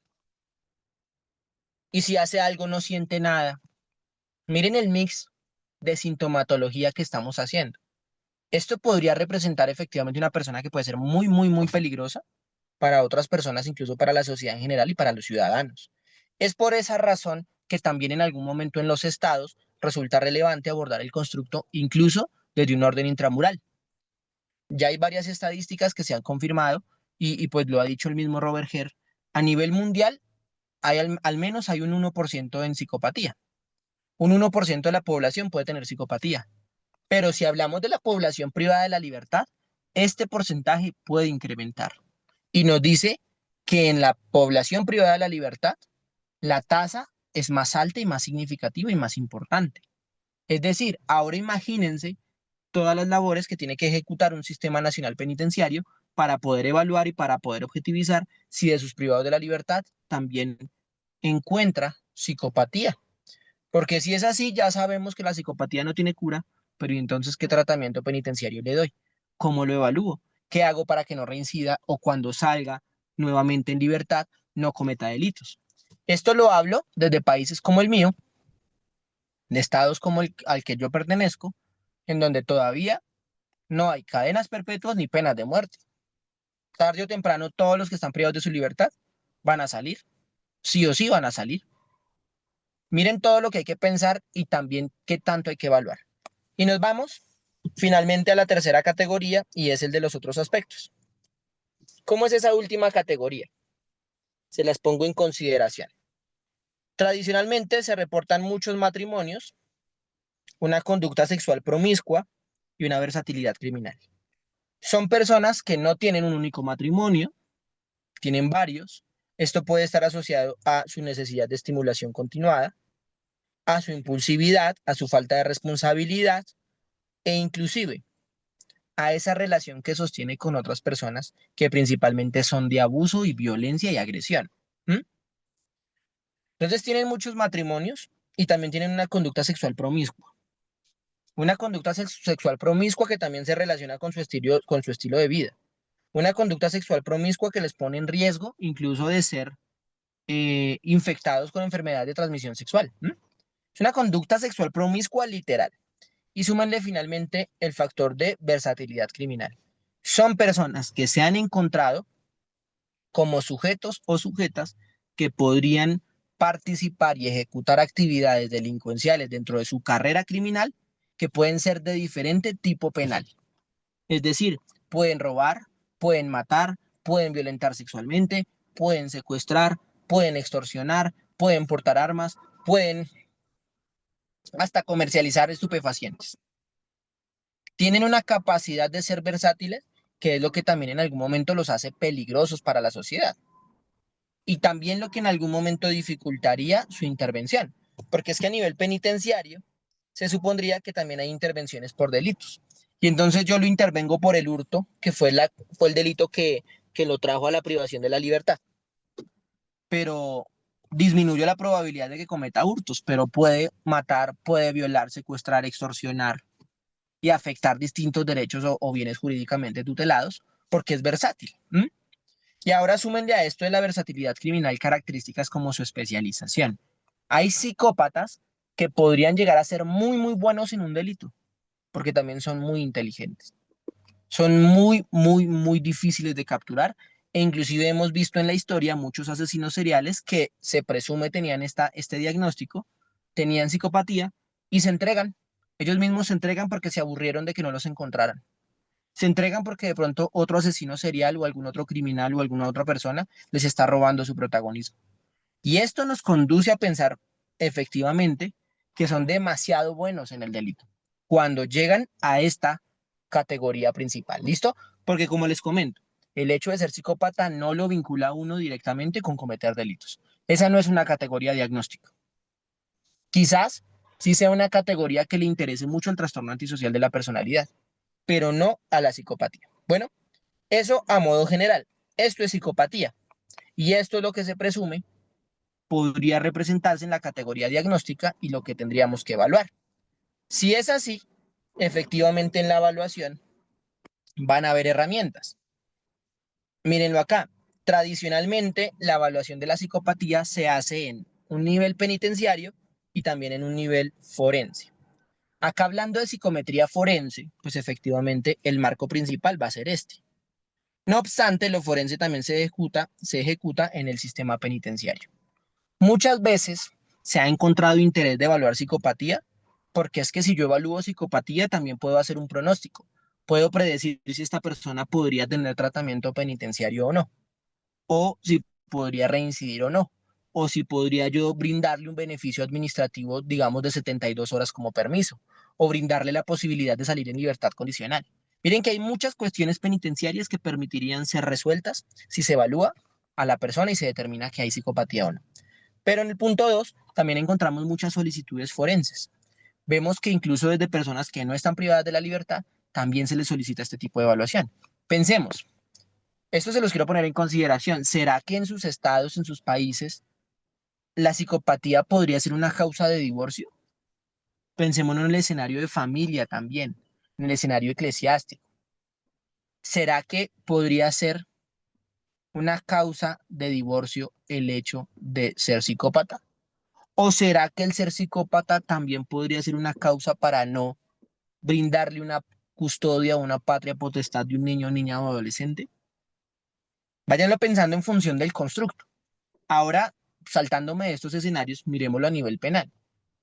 y si hace algo no siente nada. Miren el mix de sintomatología que estamos haciendo. Esto podría representar efectivamente una persona que puede ser muy, muy, muy peligrosa para otras personas, incluso para la sociedad en general y para los ciudadanos. Es por esa razón que también en algún momento en los estados resulta relevante abordar el constructo incluso desde un orden intramural. Ya hay varias estadísticas que se han confirmado y pues lo ha dicho el mismo Robert Herr. A nivel mundial, al menos hay un 1% en psicopatía. Un 1% de la población puede tener psicopatía. Pero si hablamos de la población privada de la libertad, este porcentaje puede incrementar. Y nos dice que en la población privada de la libertad, la tasa es más alta y más significativa y más importante. Es decir, ahora imagínense todas las labores que tiene que ejecutar un sistema nacional penitenciario para poder evaluar y para poder objetivizar si de sus privados de la libertad también encuentra psicopatía. Porque si es así, ya sabemos que la psicopatía no tiene cura, pero ¿y entonces qué tratamiento penitenciario le doy? ¿Cómo lo evalúo? ¿Qué hago para que no reincida o cuando salga nuevamente en libertad no cometa delitos? Esto lo hablo desde países como el mío, de estados como el al que yo pertenezco, en donde todavía no hay cadenas perpetuas ni penas de muerte. Tarde o temprano, todos los que están privados de su libertad van a salir. Sí o sí van a salir. Miren todo lo que hay que pensar y también qué tanto hay que evaluar. Y nos vamos finalmente a la tercera categoría y es el de los otros aspectos. ¿Cómo es esa última categoría? Se las pongo en consideración. Tradicionalmente se reportan muchos matrimonios, una conducta sexual promiscua y una versatilidad criminal. Son personas que no tienen un único matrimonio, tienen varios. Esto puede estar asociado a su necesidad de estimulación continuada, a su impulsividad, a su falta de responsabilidad e inclusive a esa relación que sostiene con otras personas que principalmente son de abuso y violencia y agresión. ¿Mm? Entonces tienen muchos matrimonios y también tienen una conducta sexual promiscua. Una conducta sexual promiscua que también se relaciona con su estilo de vida. Una conducta sexual promiscua que les pone en riesgo incluso de ser infectados con enfermedades de transmisión sexual. ¿Mm? Es una conducta sexual promiscua literal. Y súmanle finalmente el factor de versatilidad criminal. Son personas que se han encontrado como sujetos o sujetas que podrían participar y ejecutar actividades delincuenciales dentro de su carrera criminal que pueden ser de diferente tipo penal. Es decir, pueden robar, pueden matar, pueden violentar sexualmente, pueden secuestrar, pueden extorsionar, pueden portar armas, pueden hasta comercializar estupefacientes. Tienen una capacidad de ser versátiles que es lo que también en algún momento los hace peligrosos para la sociedad. Y también lo que en algún momento dificultaría su intervención, porque es que a nivel penitenciario se supondría que también hay intervenciones por delitos. Y entonces yo lo intervengo por el hurto, que fue el delito que lo trajo a la privación de la libertad. Pero disminuye la probabilidad de que cometa hurtos, pero puede matar, puede violar, secuestrar, extorsionar y afectar distintos derechos o bienes jurídicamente tutelados, porque es versátil. ¿M? Y ahora súmenle a esto de la versatilidad criminal características como su especialización. Hay psicópatas que podrían llegar a ser muy, muy buenos en un delito, porque también son muy inteligentes. Son muy, muy, muy difíciles de capturar. E inclusive hemos visto en la historia muchos asesinos seriales que se presume tenían este diagnóstico, tenían psicopatía y se entregan. Ellos mismos se entregan porque se aburrieron de que no los encontraran. Se entregan porque de pronto otro asesino serial o algún otro criminal o alguna otra persona les está robando su protagonismo. Y esto nos conduce a pensar efectivamente que son demasiado buenos en el delito cuando llegan a esta categoría principal. ¿Listo? Porque como les comento, el hecho de ser psicópata no lo vincula a uno directamente con cometer delitos. Esa no es una categoría diagnóstica. Quizás sí sea una categoría que le interese mucho el trastorno antisocial de la personalidad, pero no a la psicopatía. Bueno, eso a modo general. Esto es psicopatía y esto es lo que se presume podría representarse en la categoría diagnóstica y lo que tendríamos que evaluar. Si es así, efectivamente en la evaluación van a haber herramientas. Mírenlo acá. Tradicionalmente, la evaluación de la psicopatía se hace en un nivel penitenciario y también en un nivel forense. Acá hablando de psicometría forense, pues efectivamente el marco principal va a ser este. No obstante, lo forense también se ejecuta en el sistema penitenciario. Muchas veces se ha encontrado interés de evaluar psicopatía, porque es que si yo evalúo psicopatía, también puedo hacer un pronóstico. Puedo predecir si esta persona podría tener tratamiento penitenciario o no, o si podría reincidir o no, o si podría yo brindarle un beneficio administrativo, digamos, de 72 horas como permiso, o brindarle la posibilidad de salir en libertad condicional. Miren que hay muchas cuestiones penitenciarias que permitirían ser resueltas si se evalúa a la persona y se determina que hay psicopatía o no. Pero en el punto 2 también encontramos muchas solicitudes forenses. Vemos que incluso desde personas que no están privadas de la libertad, también se les solicita este tipo de evaluación. Pensemos, esto se los quiero poner en consideración. ¿Será que en sus estados, en sus países, la psicopatía podría ser una causa de divorcio? Pensemos en el escenario de familia también, en el escenario eclesiástico. ¿Será que podría ser una causa de divorcio el hecho de ser psicópata? ¿O será que el ser psicópata también podría ser una causa para no brindarle una custodia o una patria potestad de un niño, niña o adolescente? Váyanlo pensando en función del constructo. Ahora, saltándome de estos escenarios, miremoslo a nivel penal.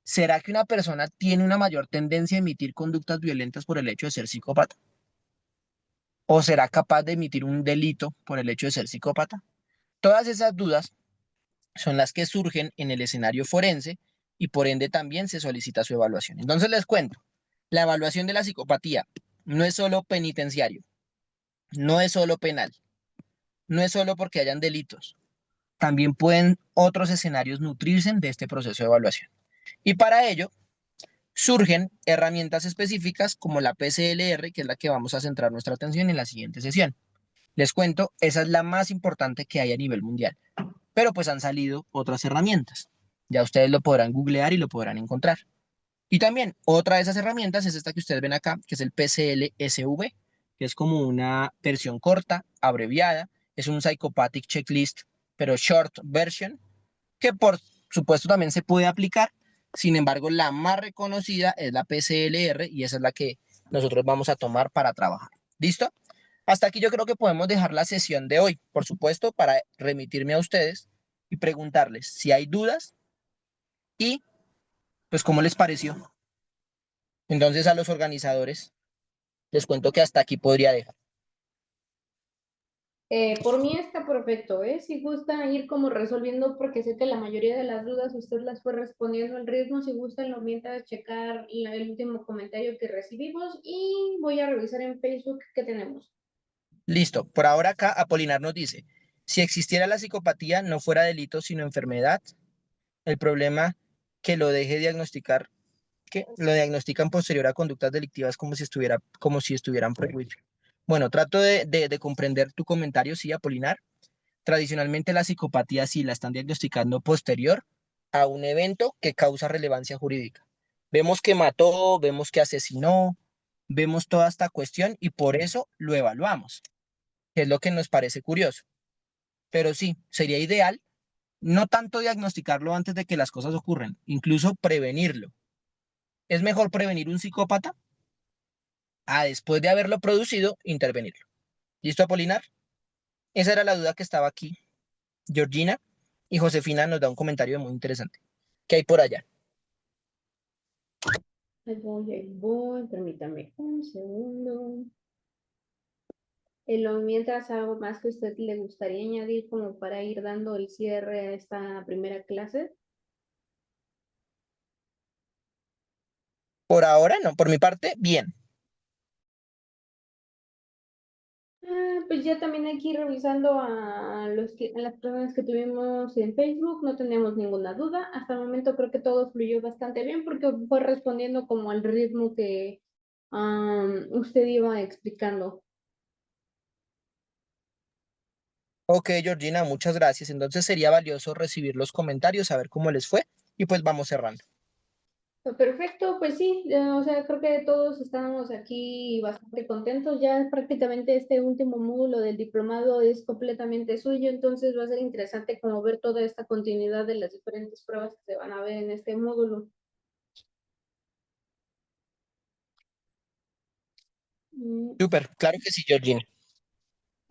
¿Será que una persona tiene una mayor tendencia a emitir conductas violentas por el hecho de ser psicópata? ¿O será capaz de emitir un delito por el hecho de ser psicópata? Todas esas dudas son las que surgen en el escenario forense y por ende también se solicita su evaluación. Entonces les cuento, la evaluación de la psicopatía no es solo penitenciario, no es solo penal, no es solo porque hayan delitos, también pueden otros escenarios nutrirse de este proceso de evaluación. Y para ello surgen herramientas específicas como la PCLR, que es la que vamos a centrar nuestra atención en la siguiente sesión. Les cuento, esa es la más importante que hay a nivel mundial, pero pues han salido otras herramientas. Ya ustedes lo podrán googlear y lo podrán encontrar. Y también otra de esas herramientas es esta que ustedes ven acá, que es el PCL-SV, que es como una versión corta, abreviada, es un psychopathic checklist, pero short version, que por supuesto también se puede aplicar. Sin embargo, la más reconocida es la PCLR y esa es la que nosotros vamos a tomar para trabajar. ¿Listo? Hasta aquí yo creo que podemos dejar la sesión de hoy, por supuesto, para remitirme a ustedes y preguntarles si hay dudas y pues cómo les pareció. Entonces a los organizadores les cuento que hasta aquí podría dejar. Por mí está perfecto, ¿eh? Si gusta ir como resolviendo, porque sé que la mayoría de las dudas usted las fue respondiendo al ritmo, si gusta en lo mientras checar el último comentario que recibimos y voy a revisar en Facebook qué tenemos. Listo. Por ahora acá Apolinar nos dice, si existiera la psicopatía no fuera delito sino enfermedad, el problema que lo deje diagnosticar, que lo diagnostican posterior a conductas delictivas como si estuvieran prejuicios. Bueno, trato de comprender tu comentario, sí, Apolinar. Tradicionalmente la psicopatía sí la están diagnosticando posterior a un evento que causa relevancia jurídica. Vemos que mató, vemos que asesinó, vemos toda esta cuestión y por eso lo evaluamos. que es lo que nos parece curioso. Pero sí, sería ideal no tanto diagnosticarlo antes de que las cosas ocurran, incluso prevenirlo. Es mejor prevenir un psicópata a después de haberlo producido, intervenirlo. ¿Listo, Apolinar? Esa era la duda que estaba aquí. Georgina y Josefina nos da un comentario muy interesante. ¿Qué hay por allá? Ahí voy, permítame un segundo. Mientras, algo más que a usted le gustaría añadir como para ir dando el cierre a esta primera clase. Por ahora no, por mi parte, bien. Pues ya también aquí revisando a las personas que tuvimos en Facebook, no tenemos ninguna duda. Hasta el momento creo que todo fluyó bastante bien porque fue respondiendo como al ritmo que usted iba explicando. Ok, Georgina, muchas gracias. Entonces sería valioso recibir los comentarios, saber cómo les fue y pues vamos cerrando. Perfecto, pues sí, o sea, creo que todos estamos aquí bastante contentos. Ya prácticamente este último módulo del diplomado es completamente suyo, entonces va a ser interesante como ver toda esta continuidad de las diferentes pruebas que se van a ver en este módulo. Mm, Súper, claro que sí, Georgina.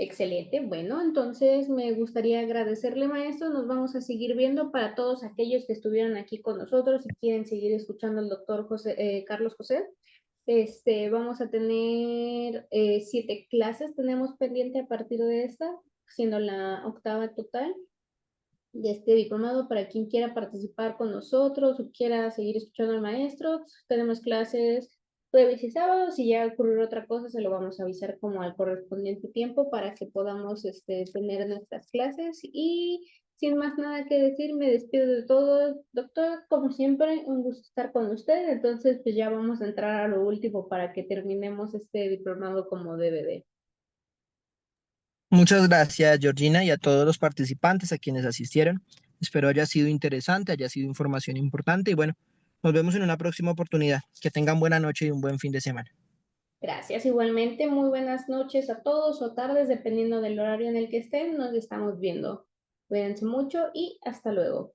Excelente, bueno, entonces me gustaría agradecerle, maestro. Nos vamos a seguir viendo para todos aquellos que estuvieron aquí con nosotros y quieren seguir escuchando al doctor Carlos José. Vamos a tener 7 clases, tenemos pendiente a partir de esta, siendo la octava total de este diplomado para quien quiera participar con nosotros o quiera seguir escuchando al maestro. Tenemos clases jueves y sábados. Si ya ocurrir otra cosa, se lo vamos a avisar como al correspondiente tiempo para que podamos tener nuestras clases. Y sin más nada que decir, me despido de todos. Doctor, como siempre, un gusto estar con usted. Entonces, pues ya vamos a entrar a lo último para que terminemos este diplomado como debe de. Muchas gracias, Georgina, y a todos los participantes, a quienes asistieron. Espero haya sido interesante, haya sido información importante y bueno, nos vemos en una próxima oportunidad. Que tengan buena noche y un buen fin de semana. Gracias igualmente. Muy buenas noches a todos o tardes, dependiendo del horario en el que estén. Nos estamos viendo. Cuídense mucho y hasta luego.